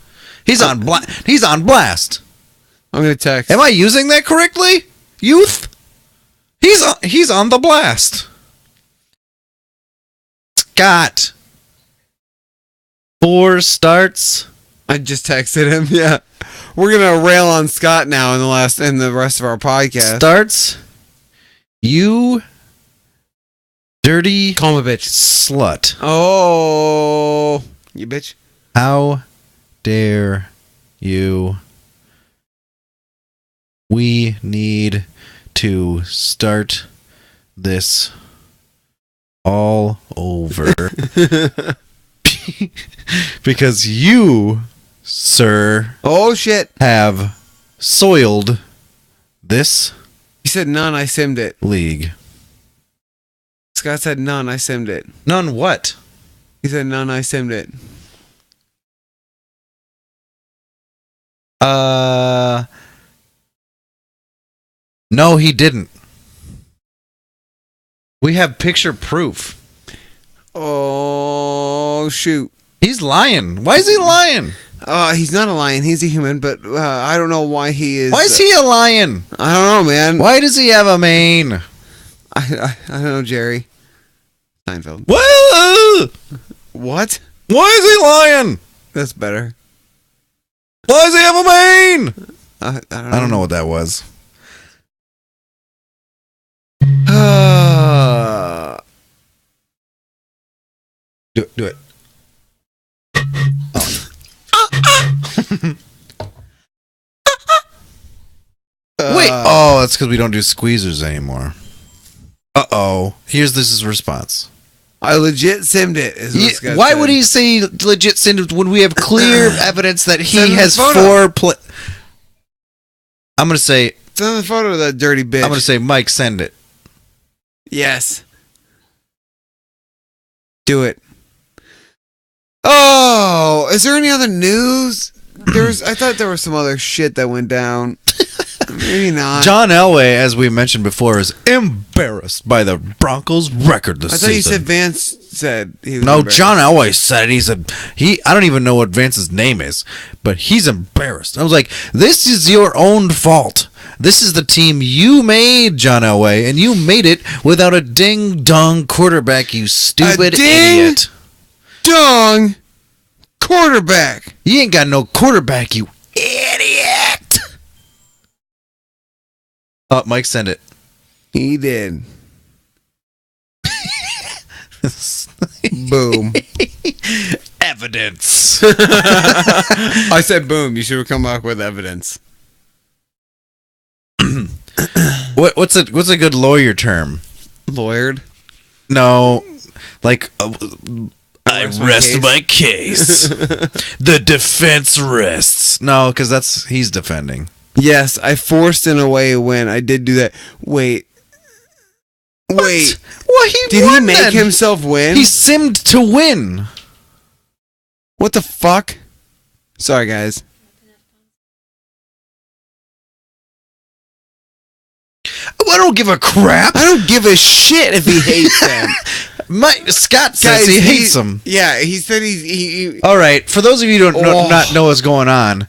He's on He's on blast. I'm gonna text. Am I using that correctly, youth? He's on the blast. Scott. 4 starts. I just texted him. Yeah, we're gonna rail on Scott now in the rest of our podcast. Starts. You dirty Call him a bitch. slut. Oh, you bitch. How dare you? We need to start this all over. Because you, sir, Oh shit. have soiled this He said none. I simmed it. league. Scott said none. I simmed it. None what? He said none. I simmed it. No, he didn't. We have picture proof. Oh shoot. He's lying. Why is he lying? He's not a lion. He's a human, but I don't know why he is. Why is he a lion? I don't know, man. Why does he have a mane? I don't know, Jerry Seinfeld. Well, What? why is he lying? That's better. Why does he have a mane? I I don't know what that was. Do it. Wait. Oh, that's because we don't do squeezers anymore. Uh-oh. Here's this response. I legit simmed it. Is what Scott Why said. would he say legit sin when we have clear evidence that Send he him has the photo. 4 I'm going to say Send the photo of that dirty bitch. Mike, send it. Yes. Do it. Oh, is there any other news? I thought there was some other shit that went down. Maybe not. John Elway, as we mentioned before, is embarrassed by the Broncos' record this I season. thought you said Vance said he was No, embarrassed. John Elway said I don't even know what Vance's name is, but he's embarrassed. I was like, this is your own fault. This is the team you made, John Elway, and you made it without a ding-dong quarterback, you stupid idiot. Dong quarterback. You ain't got no quarterback, you idiot. Oh, Mike, send it. He did. Boom. Evidence. I said boom. You should have come back with evidence. What's a good lawyer term? Lawyered. No, like I rest my rest case. my case. The defense rests. No, because he's defending. Yes, I forced in a way a win. I did do that. Wait. Well, he Did he won make then. himself win? He simmed to win. What the fuck? Sorry, guys. I don't give a crap. I don't give a shit if he hates them. Scott says he hates them. Yeah, he said he All right, for those of you who don't Oh. not know what's going on,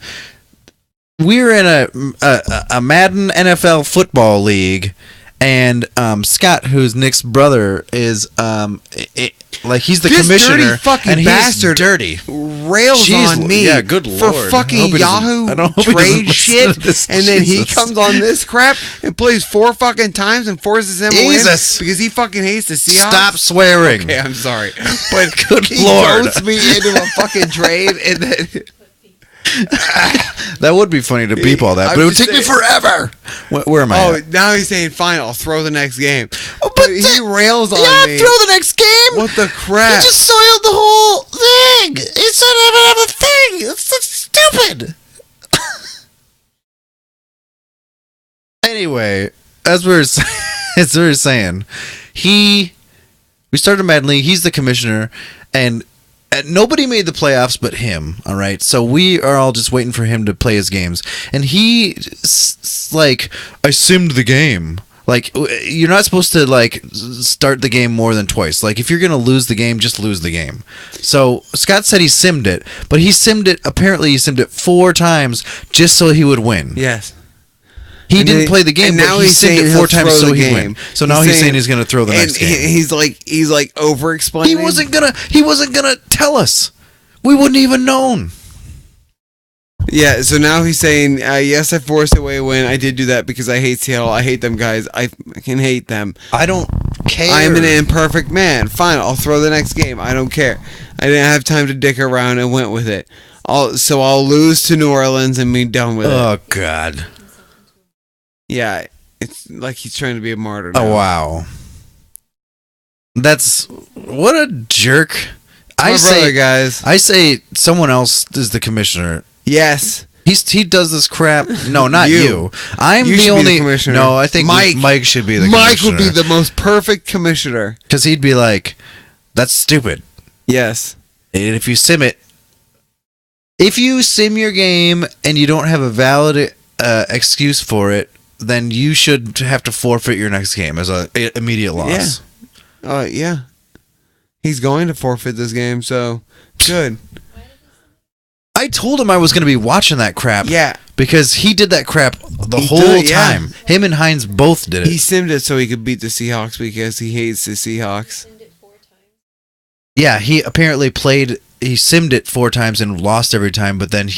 we're in a Madden NFL football league, and Scott, who's Nick's brother, is he's the This commissioner, dirty fucking and he's bastard dirty. rails Jeez, on me yeah, good for Lord. I hope fucking he doesn't- Yahoo I don't hope he doesn't trade listen shit, to this. and then he Jesus. comes on this crap and plays 4 fucking times and forces him to win Jesus. because he fucking hates the Seahawks. Stop swearing. Okay, I'm sorry, but Good he Lord. goads me into a fucking trade, and then That would be funny to beep all that, I'm but it would just take me saying- forever. Where am I? oh, at? now he's saying fine, I'll throw the next game. Oh, But he rails on yeah, me. throw the next game. What the crap? You just soiled the whole thing. It shouldn't even have a thing. It's so stupid. Anyway, as we were saying, we started Madden League. He's the commissioner, and nobody made the playoffs but him. All right, so we are all just waiting for him to play his games, and he I simmed the game. Like, you're not supposed to start the game more than twice. Like, if you're gonna lose the game, just lose the game. So Scott said he simmed it, but apparently he simmed it 4 times just so he would win. Yes. He And didn't then- play the game, and but now he he's simmed saying it he'll 4 times throw so the he game. win. So now he's saying he's gonna throw the next game. He's like over explaining. He wasn't gonna tell us. We wouldn't even known. Yeah, so now he's saying, yes, I forced away a win. I did do that because I hate Seattle. I hate them guys. I can hate them. I don't care. I am an imperfect man. Fine, I'll throw the next game. I don't care. I didn't have time to dick around and went with it. So I'll lose to New Orleans and be done with it. Oh God. Yeah, it's like he's trying to be a martyr. Oh now. wow. That's what a jerk. My brother, guys. I say someone else is the commissioner. Yes. He does this crap. No, not You. you. I'm You the should be only the commissioner. No, I think Mike. Mike should be the Mike commissioner. would be the most perfect commissioner. because he'd be like, "That's stupid." Yes. And if you sim your game and you don't have a valid excuse for it, then you should have to forfeit your next game as a immediate loss. Yeah. He's going to forfeit this game, so good. I told him I was going to be watching that crap. Yeah. Because he did that crap the He whole did it, yeah. time. Him and Hines both did it. He simmed it so he could beat the Seahawks because he hates the Seahawks. Yeah, he apparently he simmed it 4 times and lost every time, but then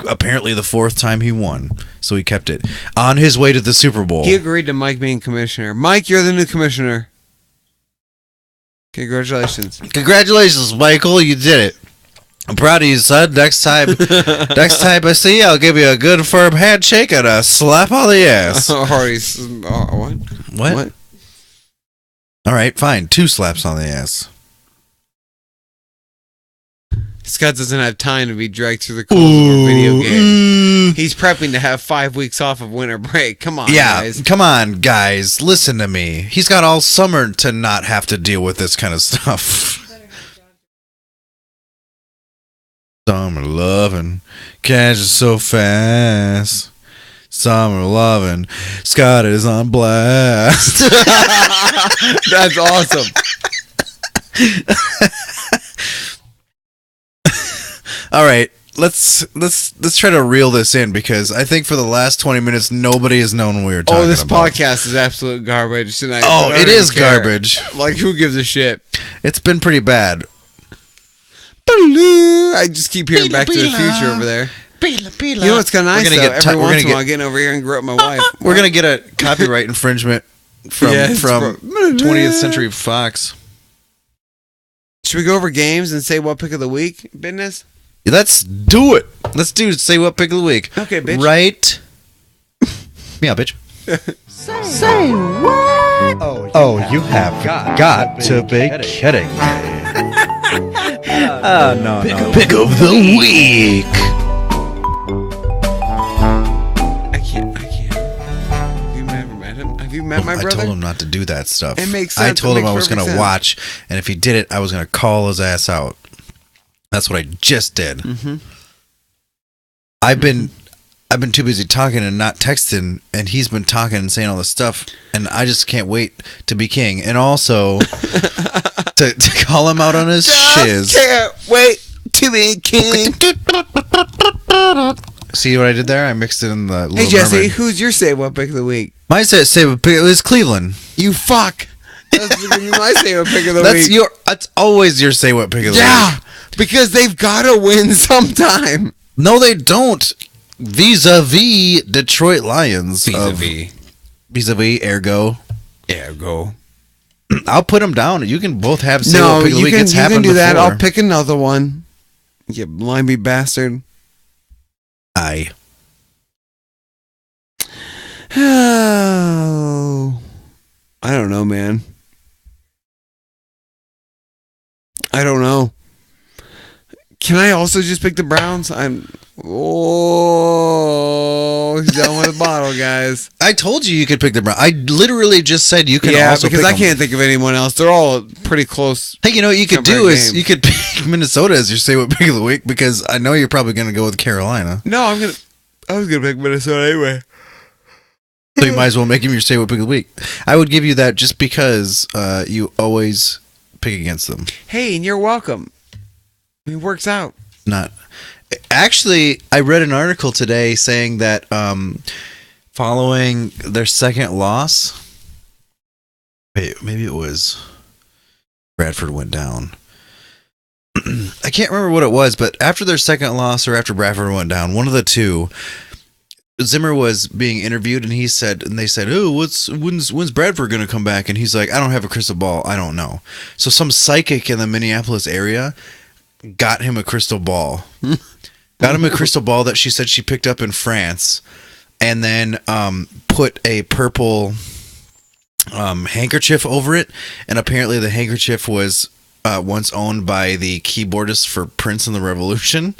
apparently the 4th time he won. So he kept it. On his way to the Super Bowl. He agreed to Mike being commissioner. Mike, you're the new commissioner. Congratulations. Congratulations, Michael. You did it. I'm proud of you, son. Next time I see you, I'll give you a good firm handshake and a slap on the ass. What? What? All right, fine. 2 slaps on the ass. Scott doesn't have time to be dragged through the coals of a video game. He he's prepping to have 5 weeks off of winter break. Come on, Yeah, guys. come on, guys. Listen to me. He's got all summer to not have to deal with this kind of stuff. Summer loving, catches so fast. Summer loving, Scott is on blast. That's awesome. All right, let's try to reel this in because I think for the last 20 minutes nobody has known what we were talking Oh, this about. podcast is absolute garbage tonight. Oh, I don't it is even care. garbage. Like, who gives a shit? It's been pretty bad. I just keep hearing Back to the Future over there. You know what's kind of nice, We're though? gonna get Every we're once gonna in a while, get- getting over here and grow up my wife. We're gonna get a copyright infringement from Yes, from bro. 20th Century Fox. Should we go over games and say what pick of the week? Business? Let's do it. Let's do say what pick of the week. Okay, bitch. Right. Yeah, bitch. Oh, you have got to be kidding. No. Pick of the week. I can't. Have you ever met him? Have you met my I brother? told him not to do that stuff. It makes I sense. told It him I makes was going perfect to sense. watch, and if he did it, I was going to call his ass out. That's what I just did. Mm-hmm. I've been too busy talking and not texting, and he's been talking and saying all this stuff, and I just can't wait to be king, and also to call him out on his shiz. Can't wait to be king. See what I did there? I mixed it in the Little Hey, Jesse, Mermaid. who's your say what pick of the week? My say it was Cleveland. You fuck. That's gonna be my say what pick of the week. That's always your say what pick of the Yeah, week. because they've got to win sometime. No, they don't. Vis-a-vis Detroit Lions. Vis-a-vis. Vis-a-vis, ergo. Ergo. I'll put them down. You can both have say No, what pick of the you week. can, It's you can happened do that. before. I'll pick another one. You limey bastard. Aye. Oh, I don't know, man. I don't know. Can I also just pick the Browns? He's done with the bottle, guys. I told you could pick the Browns. I literally just said you can Yeah, also because pick I 'em. can't think of anyone else. They're all pretty close. Hey, you know what you could do Compared is games. you could pick Minnesota as your say what pick of the week because I know you're probably going to go with Carolina. No, I was gonna pick Minnesota anyway. So you might as well make him your say what pick of the week. I would give you that just because you always pick against them. Hey, and you're welcome. It works out. Not actually. I read an article today saying that following their second loss, wait, maybe it was Bradford went down. I can't remember what it was, but after their second loss or after Bradford went down, one of the two, Zimmer was being interviewed, and they said, "Oh, when's Bradford going to come back?" And he's like, "I don't have a crystal ball. I don't know." So some psychic in the Minneapolis area got him a crystal ball. Got him a crystal ball that she said she picked up in France, and then put a purple handkerchief over it. And apparently, the handkerchief was once owned by the keyboardist for Prince and the Revolution,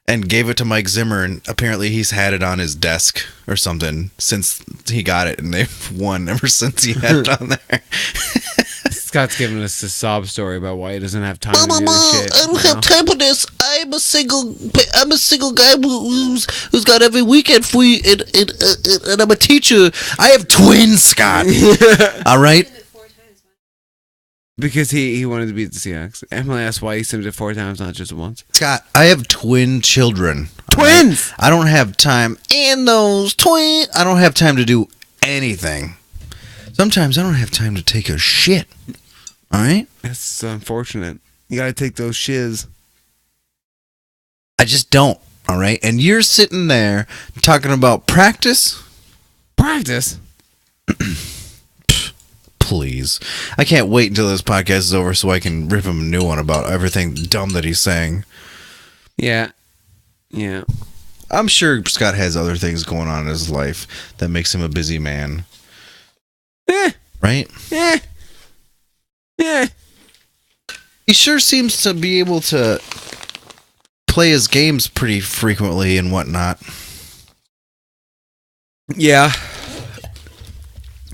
and gave it to Mike Zimmer. And apparently, he's had it on his desk or something since he got it, and they've won ever since he had it on there. Scott's giving us a sob story about why he doesn't have time to do this shit. I don't have time for this. I'm a single guy who's got every weekend free, and I'm a teacher. I have twins, Scott. All right. Because he wanted to beat the Seahawks. Emily asked why he simmed it 4 times, not just once. Scott, I have twin children. Twins! I don't have time. And those twins. I don't have time to do anything. Sometimes I don't have time to take a shit. All right? That's unfortunate. You gotta take those shiz. I just don't. All right? And you're sitting there talking about practice? Practice? Please. I can't wait until this podcast is over so I can rip him a new one about everything dumb that he's saying. Yeah. Yeah. I'm sure Scott has other things going on in his life that makes him a busy man. Right? Yeah. Yeah. He sure seems to be able to play his games pretty frequently and whatnot. Yeah.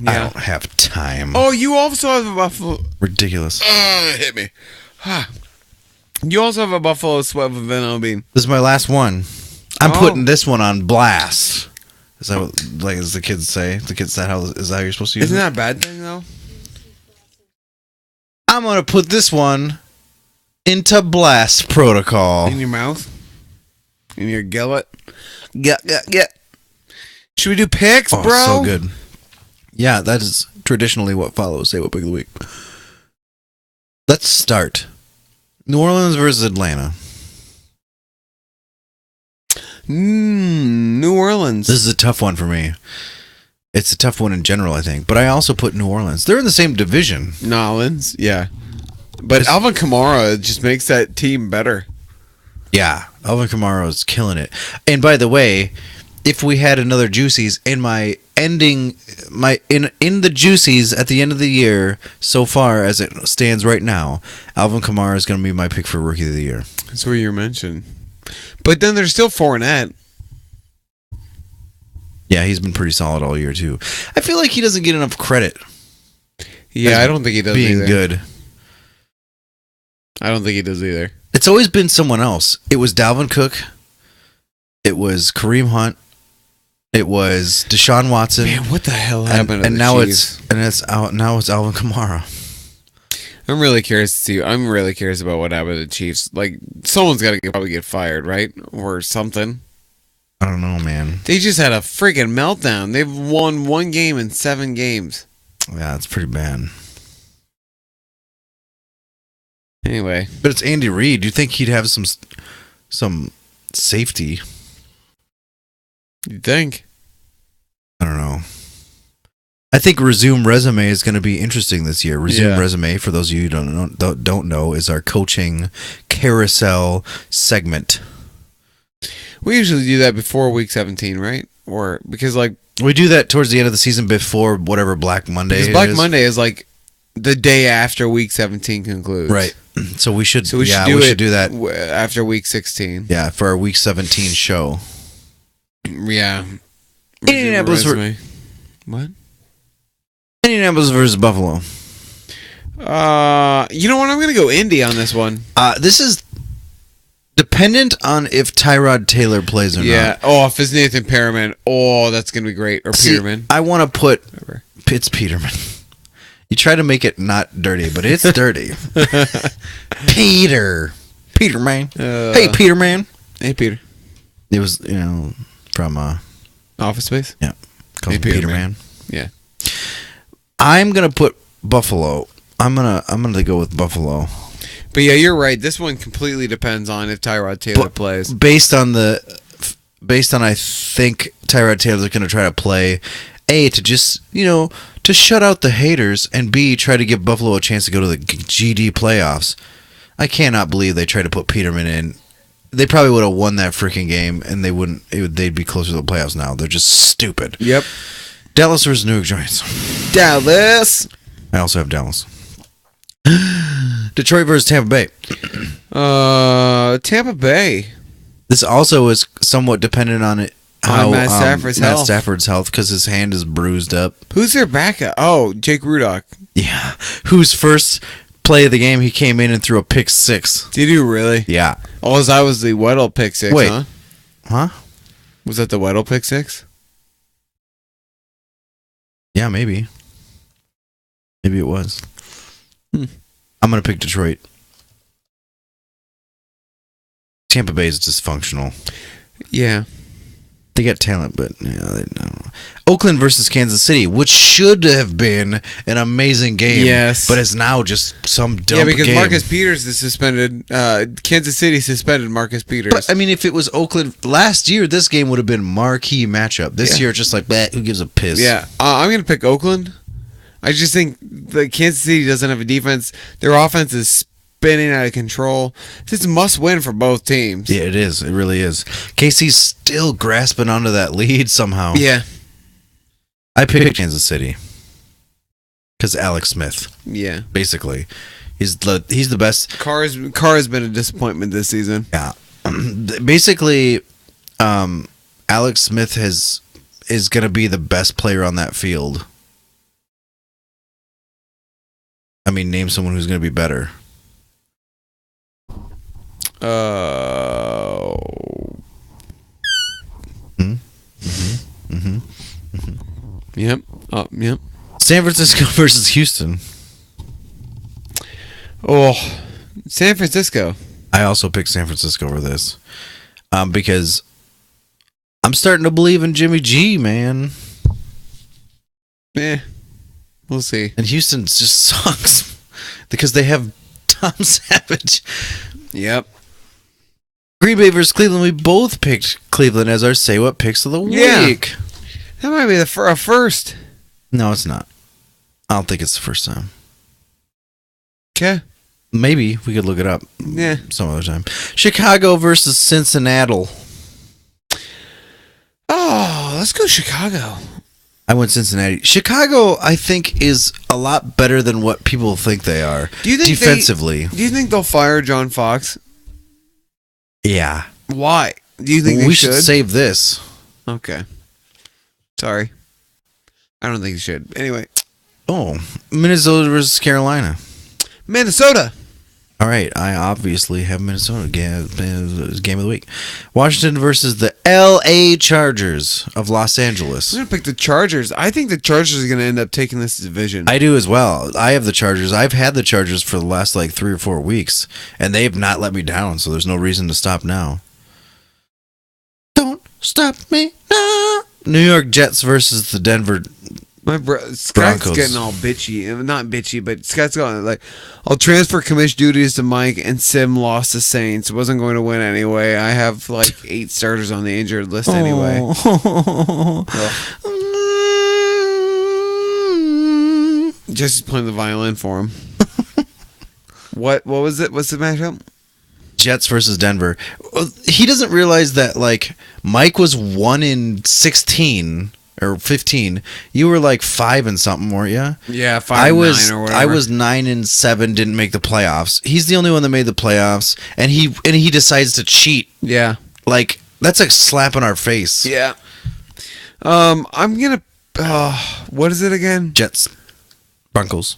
I don't have time. Oh, you also have a Buffalo. Ridiculous. It hit me. You also have a Buffalo sweat with vanilla bean. This is my last one. I'm Oh. putting this one on blast. Is that what, like, as the kids say? The kids say, is that how you're supposed to use Isn't it? that a bad thing, though? I'm going to put this one into blast protocol. In your mouth? In your gullet? Yeah. Should we do picks, Oh, bro? so good. Yeah, that is traditionally what follows Say What Pick of the Week. Let's start. New Orleans versus Atlanta. New Orleans. This is a tough one for me. It's a tough one in general, I think. But I also put New Orleans. They're in the same division. Nolans, yeah. But Alvin Kamara just makes that team better. Yeah, Alvin Kamara is killing it. And by the way, if we had another Juicies in my ending, in the Juicies at the end of the year, so far as it stands right now, Alvin Kamara is going to be my pick for Rookie of the Year. That's what you mentioned. But then there's still Fournette. Yeah, he's been pretty solid all year too. I feel like he doesn't get enough credit Yeah, I don't think he does being either. good. I don't think he does either. It's always been someone else. It was Dalvin Cook. It was Kareem Hunt. It was Deshaun Watson. Man, what the hell happened to and the now Chiefs? it's Alvin Kamara. I'm really curious to see. I'm really curious about what happened to the Chiefs. Like, someone's got to probably get fired, right? Or something. I don't know, man. They just had a freaking meltdown. They've won 1 game in 7 games. Yeah, it's pretty bad. Anyway, But it's Andy Reid. Do you think he'd have some safety? you think? I don't know. I think Resume Resume is going to be interesting this year. Resume Yeah. Resume, for those of you who don't know, is our coaching carousel segment. We usually do that before week 17, right? Or because like We do that towards the end of the season before whatever Black Monday because is. Black Monday is like the day after week 17 concludes. Right. So we should So we should do that. after week 16. Yeah, for our week 17 show. Yeah. Indianapolis Resume. What? Indianapolis versus Buffalo. You know what? I'm gonna go Indy on this one. This is dependent on if Tyrod Taylor plays or Yeah. not. Oh, if it's Nathan Peterman, oh, that's gonna be great. Or See, Peterman. I want to put Whatever. Pitts Peterman. You try to make it not dirty, but it's dirty. Peterman. Hey, Peterman. Hey, Peter. It was, from Office Space. calls Hey, him Peterman. Peterman. Yeah. I'm gonna put Buffalo. I'm gonna go with Buffalo But yeah, you're right. This one completely depends on if Tyrod Taylor plays. based on I think Tyrod Taylor's gonna try to play A, to just to shut out the haters, and B, try to give Buffalo a chance to go to the GD playoffs. I cannot believe they tried to put Peterman in. They probably would have won that freaking game, and they'd be closer to the playoffs now. They're just stupid. Yep. Dallas versus New York Giants. Dallas. I also have Dallas. Detroit versus Tampa Bay. Tampa Bay. This also is somewhat dependent on it. How Matt Stafford's Matt health. Stafford's health, because his hand is bruised up. Who's their backup? Oh, Jake Rudock. Yeah. Whose first play of the game, he came in and threw a pick 6. Did you really? Yeah. Oh, that was the Weddle pick 6, Wait. huh? Huh? Was that the Weddle pick 6? Yeah, maybe. Maybe it was. Hmm. I'm going to pick Detroit. Tampa Bay is dysfunctional. Yeah. They got talent, but I don't know. Oakland versus Kansas City, which should have been an amazing game. Yes. But is now just some dumb Yeah, because game. Marcus Peters is suspended. Kansas City suspended Marcus Peters. But, I mean, if it was Oakland last year, this game would have been marquee matchup. This Yeah. year, it's just like, who gives a piss? Yeah, I'm going to pick Oakland. I just think the Kansas City doesn't have a defense. Their offense is spinning out of control. It's a must win for both teams. Yeah, it is. It really is. KC's still grasping onto that lead somehow. Yeah. I picked Kansas City because Alex Smith, Yeah. basically, he's the best. Carr has been a disappointment this season. Yeah, basically, Alex Smith has is going to be the best player on that field? I mean, name someone who's going to be better. Yep. Oh, yep. San Francisco versus Houston. Oh, San Francisco. I also picked San Francisco for this because I'm starting to believe in Jimmy G, man. We'll see. And Houston just sucks because they have Tom Savage. Yep. Green Bay versus Cleveland. We both picked Cleveland as our Say What picks of the Yeah. week. That might be a first. No, it's not. I don't think it's the first time. Okay. Maybe we could look it up Yeah. some other time. Chicago versus Cincinnati. Oh, let's go Chicago. I went Cincinnati. Chicago, I think, is a lot better than what people think they are. Do you think defensively? Do you think they'll fire John Fox? Yeah. Why? Do you think they we should save this? Okay. Sorry. I don't think you should. Anyway. Oh, Minnesota versus Carolina. Minnesota. All right, I obviously have Minnesota game of the week. Washington versus the L.A. Chargers of Los Angeles. I'm going to pick the Chargers. I think the Chargers are going to end up taking this division. I do as well. I have the Chargers. I've had the Chargers for the last 3 or 4 weeks, and they've not let me down, so there's no reason to stop now. Don't stop me now. New York Jets versus the Denver Scott's Broncos. getting all bitchy. Not bitchy, but Scott's going I'll transfer commission duties to Mike, and Sim lost the Saints. Wasn't going to win anyway. I have 8 starters on the injured list anyway. Just playing the violin for him. What was it? What's the matchup? Jets versus Denver. He doesn't realize that Mike was 1-16 or 15. You were 5 and something, weren't you? Yeah, 5 I and was 9 or whatever. I was 9-7, didn't make the playoffs. He's the only one that made the playoffs, and he decides to cheat. Yeah. That's a slap in our face. Yeah. I'm gonna. What is it again? Jets, Broncos.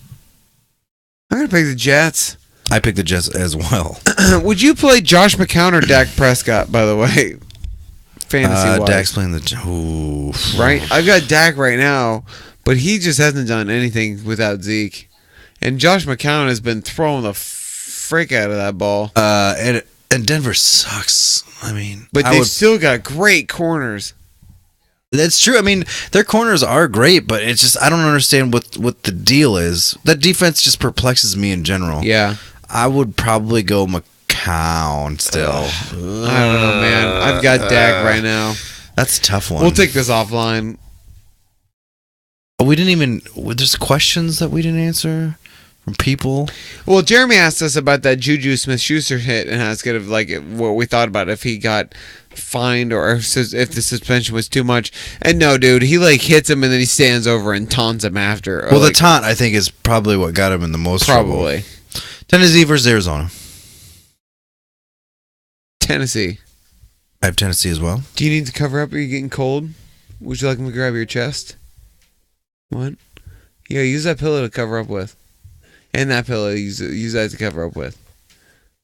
I'm gonna pick the Jets. I picked the Jets as well. Would you play Josh McCown or Dak Prescott? By the way, fantasy wise, Dak's playing the. Ooh. Right. I've got Dak right now, but he just hasn't done anything without Zeke, and Josh McCown has been throwing the frick out of that ball. And Denver sucks. I mean, But they've still got great corners. That's true. I mean, their corners are great, but it's just I don't understand what the deal is. That defense just perplexes me in general. Yeah. I would probably go McCown still. I don't know, man. I've got Dak right now. That's a tough one. We'll take this offline. We didn't even. There's questions that we didn't answer from people. Well, Jeremy asked us about that Juju Smith-Schuster hit and asked if what we thought about if he got fined or if the suspension was too much. And no, dude, he hits him and then he stands over and taunts him after. Well, the taunt I think is probably what got him in the most probably. trouble. Tennessee versus Arizona. Tennessee. I have Tennessee as well. Do you need to cover up? Are you getting cold? Would you like me to grab your chest? What? Yeah, use that pillow to cover up with. And that pillow, use that to cover up with.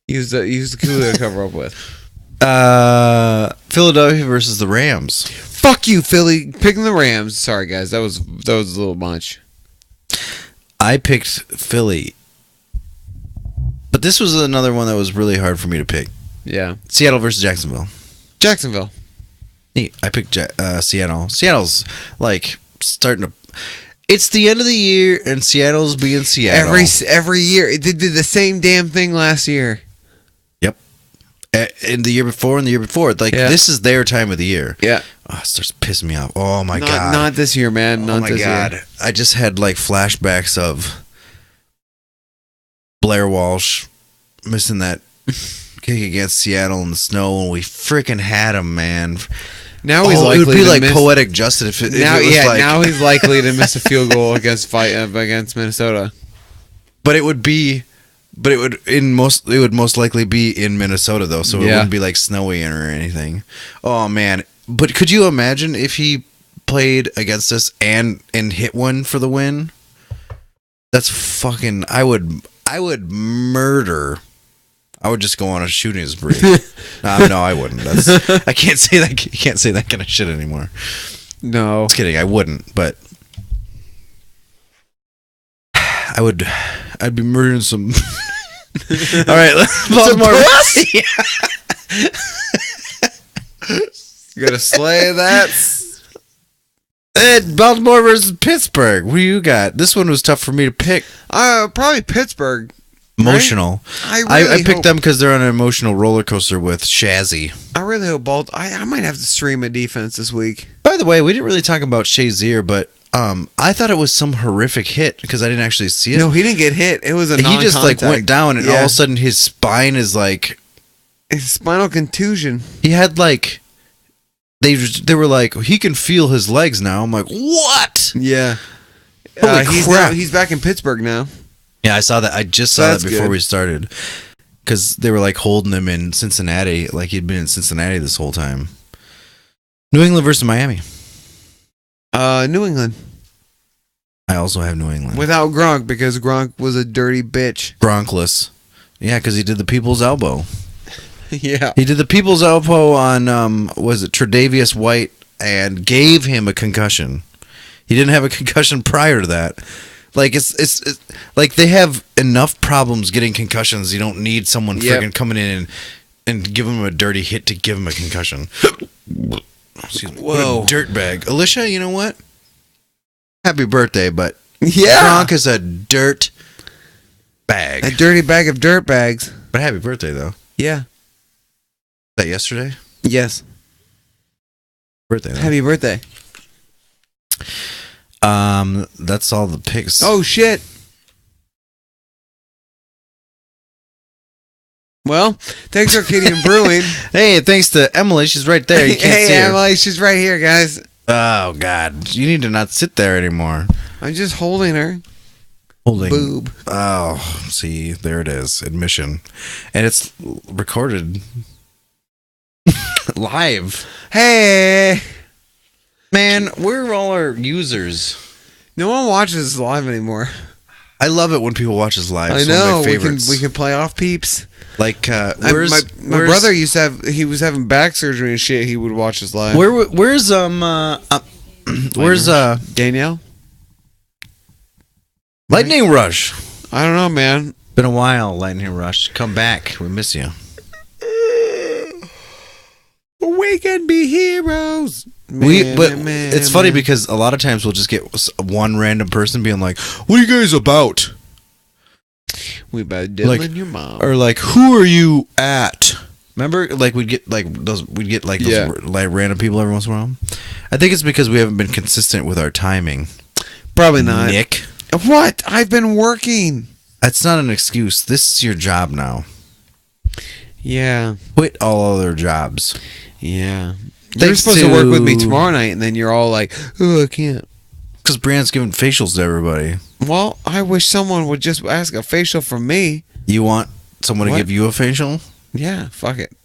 Use the cooler to cover up with. Philadelphia versus the Rams. Fuck you, Philly. Picking the Rams. Sorry, guys. That was a little much. I picked Philly. But this was another one that was really hard for me to pick. Yeah. Seattle versus Jacksonville. Jacksonville. Neat. I picked Seattle. Seattle's starting to... It's the end of the year, and Seattle's being Seattle. Every year. It did the same damn thing last year. Yep. And the year before and the year before. This is their time of the year. Yeah. Oh, it starts pissing me off. Oh, my God. Not this year, man. Not this year. I just had flashbacks of Blair Walsh missing that kick against Seattle in the snow when we freaking had him, man. Now he's likely it would be to miss, poetic justice if it was now he's likely to miss a field goal against Minnesota. But it would most likely be in Minnesota though, so it wouldn't be snowy or anything. Oh man. But could you imagine if he played against us and hit one for the win, that's fucking. I would murder. I would just go on a shooting spree. No, I wouldn't. I can't say that. You can't say that kind of shit anymore. No. Just kidding. I wouldn't, but I'd be murdering some. All right, Baltimore. You gotta slay that. Baltimore versus Pittsburgh. What do you got? This one was tough for me to pick. Probably Pittsburgh. Emotional. Right? I picked them because they're on an emotional roller coaster with Shazzy. I really hope I might have to stream a defense this week. By the way, we didn't really talk about Shazier, but I thought it was some horrific hit because I didn't actually see it. No, he didn't get hit. It was a he non-contact. just like went down, and all of a sudden his spine is like his spinal contusion. he had like they were like he can feel his legs now. I'm like, what? Yeah. Holy crap! He's back in Pittsburgh now. Yeah, I saw that. I just saw that before we started because they were like holding him in Cincinnati, like he'd been in Cincinnati this whole time. New England versus Miami. New England. I also have New England Without Gronk because Gronk was a dirty bitch. Gronkless. Yeah, because he did the people's elbow. Yeah. He did the people's elbow on was it Tre'Davious White and gave him a concussion. He didn't have a concussion prior to that. Like it's like they have enough problems getting concussions. You don't need someone friggin' coming in and give him a dirty hit to give him a concussion. Excuse me. Whoa. What a dirtbag. Alicia, you know what? Happy birthday, but Yeah. Gronk is a dirt bag. A dirty bag of dirt bags. But happy birthday though. Yeah. Was that yesterday? Yes. Birthday. Though. Happy birthday. That's all the picks. Oh shit. Well, thanks Arcadian Brewing. Hey, thanks to Emily. She's right there. You can't see her. Emily, she's right here, guys. Oh God, you need to not sit there anymore. I'm just holding her. Holding boob. Oh, see, there it is. Admission, and it's recorded live. Hey, man, where are all our users? No one watches live anymore. I love it when people watch us live. I It's one of know. my favorites. We can play off peeps. Like, My where's brother used to have. He was having back surgery and shit. He would watch us live. where's Danielle? Lightning Rush? I don't know, man. Been a while, Lightning Rush. Come back. We miss you. We can be heroes. It's funny because a lot of times we'll just get one random person being like, "What are you guys about?" We about diddling Like, your mom. Or like, "Who are you at?" Remember, like we'd get like those like random people every once in a while. I think it's because we haven't been consistent with our timing. Probably not. Nick, What? I've been working. that's not an excuse. This is your job now. Yeah. Quit all other jobs. Yeah. You're Thanks supposed to work with me to- tomorrow night, and then you're all like, "Oh, I can't." Because Brian's giving facials to everybody. Well, I wish someone would just ask a facial from me. You want someone What? to give you a facial? Yeah, fuck it. You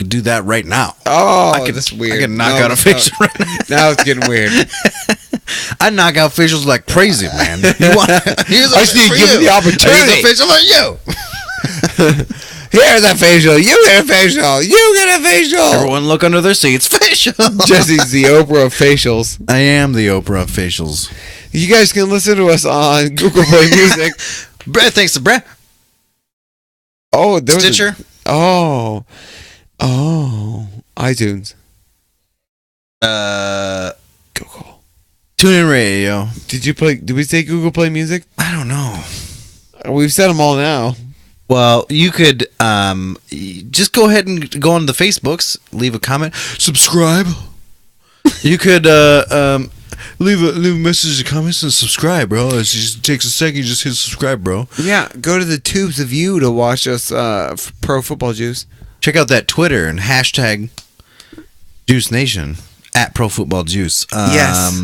can do that right now. Oh, I could, that's weird. I can knock out a facial right now. Now it's getting weird. I knock out facials like crazy, man. You want, here's a I just need to give you the opportunity. Here's a facial for you. Here's a facial. You get a facial. You get a facial. Everyone look under their seats. Facial. Jesse's the Oprah of facials. I am the Oprah of facials. You guys can listen to us on Google Play Music. Brett, thanks to Brett. Oh, there was Stitcher. Oh, iTunes. Google. TuneIn Radio. Did we say Google Play Music? I don't know. We've said them all now. Well, you could just go ahead and go on the Facebooks, leave a comment, subscribe. You could leave a message, comments, and subscribe, bro. It just takes a second. You just hit subscribe, bro. Yeah, go to the Tubes of You to watch us Pro Football Juice. Check out that Twitter and hashtag Juice Nation at Pro Football Juice. Yes.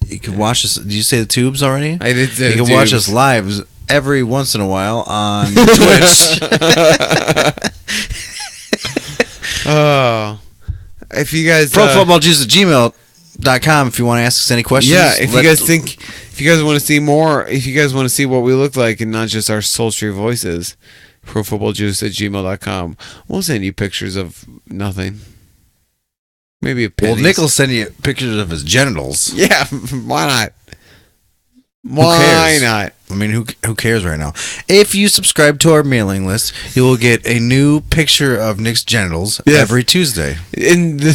You can watch us. Did you say the Tubes already? I did say You the can watch Tubes. us live every once in a while on Twitch. Oh. if you guys ProFootballJuice@gmail.com if you want to ask us any questions. yeah, if you guys want to see more, if you guys want to see what we look like and not just our sultry voices, ProFootballJuice@gmail.com. We'll send you pictures of nothing. Maybe a Well, pennies. Nick will send you pictures of his genitals. Yeah, why not? Why cares? not? I mean, who cares right now? If you subscribe to our mailing list, you will get a new picture of Nick's genitals Yes. every Tuesday. In the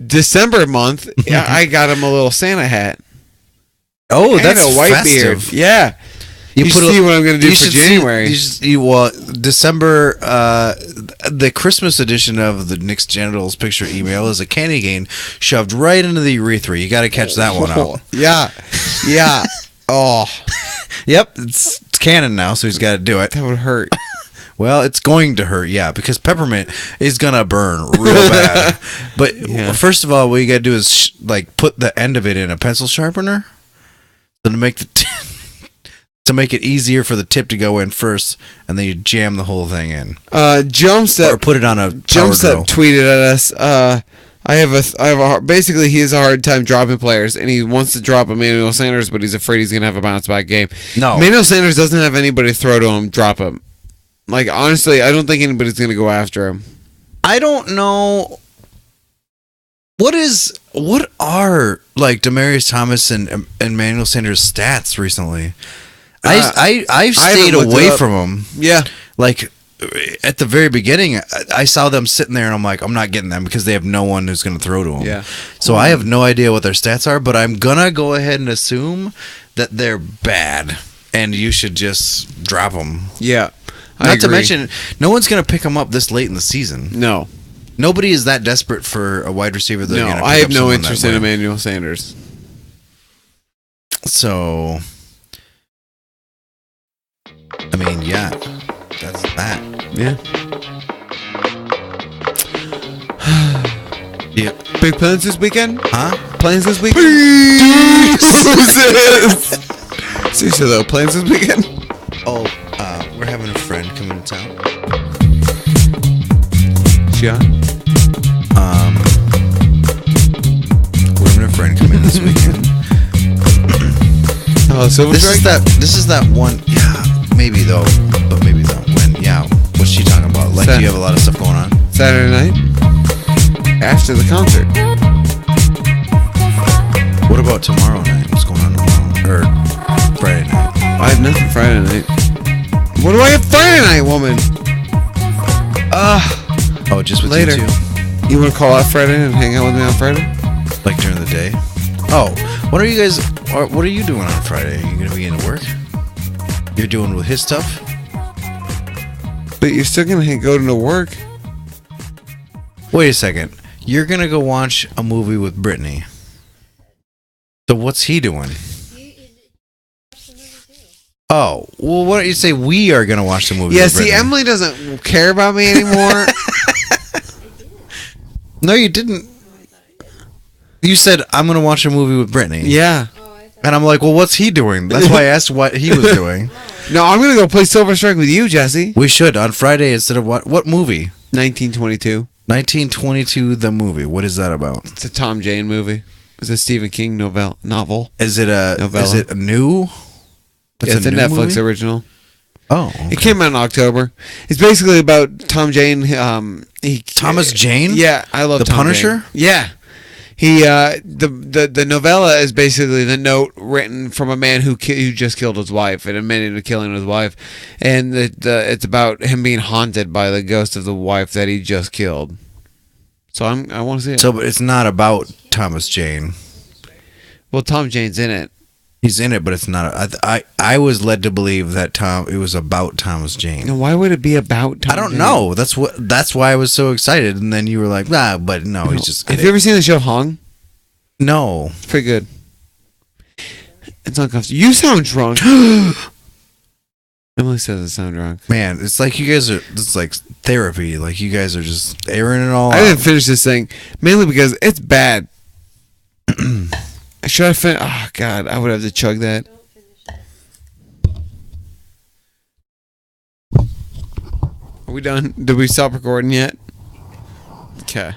December month, I got him a little Santa hat. Oh, And that's a white festive. beard. Yeah. You put see what I'm going to do for January. December, the Christmas edition of the Nick's genitals picture email is a candy cane shoved right into the urethra. You got to catch that one out. Yeah. Yeah. Oh, Yep, it's canon now, so he's got to do it. that would hurt. Well, it's going to hurt, yeah, because peppermint is gonna burn real bad. But Yeah. first of all, what you gotta do is put the end of it in a pencil sharpener, so to make to make it easier for the tip to go in first, and then you jam the whole thing in, or Jumpstep put it on a power Jumpstep drill. tweeted at us. Basically he has a hard time dropping players, and he wants to drop Emmanuel Sanders, but he's afraid he's gonna have a bounce back game. No, Emmanuel Sanders doesn't have anybody to throw to him. Drop him. Like, honestly, I don't think anybody's gonna go after him. I don't know. What are like Demaryius Thomas and Emmanuel Sanders' stats recently? I've stayed looked away it up. from them. Yeah. Like at the very beginning, I saw them sitting there, and I'm like, I'm not getting them because they have no one who's going to throw to them. Yeah. So I have no idea what their stats are, but I'm gonna go ahead and assume that they're bad, and you should just drop them. Yeah. Not to mention, no one's going to pick them up this late in the season. No. Nobody is that desperate for a wide receiver. No, I have no interest in Emmanuel Sanders. So, I mean, yeah, that's that. Yeah. Yeah. Big plans this weekend? Huh? Plans this weekend? Seriously though, plans this weekend? Oh, we're having a friend come into town. Yeah. We're having a friend come in this weekend. Oh, Silver This Strike? is that one. Yeah, maybe though, but maybe not. When? Yeah. What's she talking about? Like, Sat- do you have a lot of stuff going on? Saturday night? After the concert. What about tomorrow night? What's going on tomorrow? Or Friday night? I have nothing Friday night. What do I have Friday night, woman? Oh, just with Later. you two? You want to call out Friday and hang out with me on Friday? Like during the day? Oh, what are you guys? What are you doing on Friday? Are you gonna be into work? You're doing with his stuff? But you're still going to go to work. Wait a second. You're gonna go watch a movie with Brittany. So what's he doing? Oh, well, why don't you say we are gonna watch the movie? Yeah, with see, Brittany? Emily doesn't care about me anymore. No, you didn't. You said I'm gonna watch a movie with Brittany. Yeah. And I'm like, well, what's he doing? That's why I asked what he was doing. No, I'm going to go play Silver Strike with you, Jesse. We should on Friday instead of what movie? 1922. 1922, the movie. What is that about? It's a Tom Jane movie. It's a Stephen King novel. Is it a Novella. Is it a new? Yeah, it's a new Netflix movie? original. Oh, okay. It came out in October. It's basically about Tom Jane. Thomas Jane? Yeah, I love The Tom Punisher? Jane. Yeah. He the novella is basically the note written from a man who just killed his wife and admitted to killing his wife, and it's about him being haunted by the ghost of the wife that he just killed. So I want to see it. So, but it's not about Thomas Jane. Well, Tom Jane's in it. He's in it, but it's not. I was led to believe that it was about Thomas Jane. Now, why would it be about Tom I don't Jane? know. That's why I was so excited, and then you were like, nah, but no, he's just. Have you ever seen the show Hung? No. It's pretty good. It's uncomfortable. You sound drunk. Emily says I sound drunk. Man, it's like you guys are. It's like therapy. Like you guys are just airing it all I out. didn't finish this thing mainly because it's bad. Should I finish? Oh God, I would have to chug that. Are we done? Did we stop recording yet? Okay.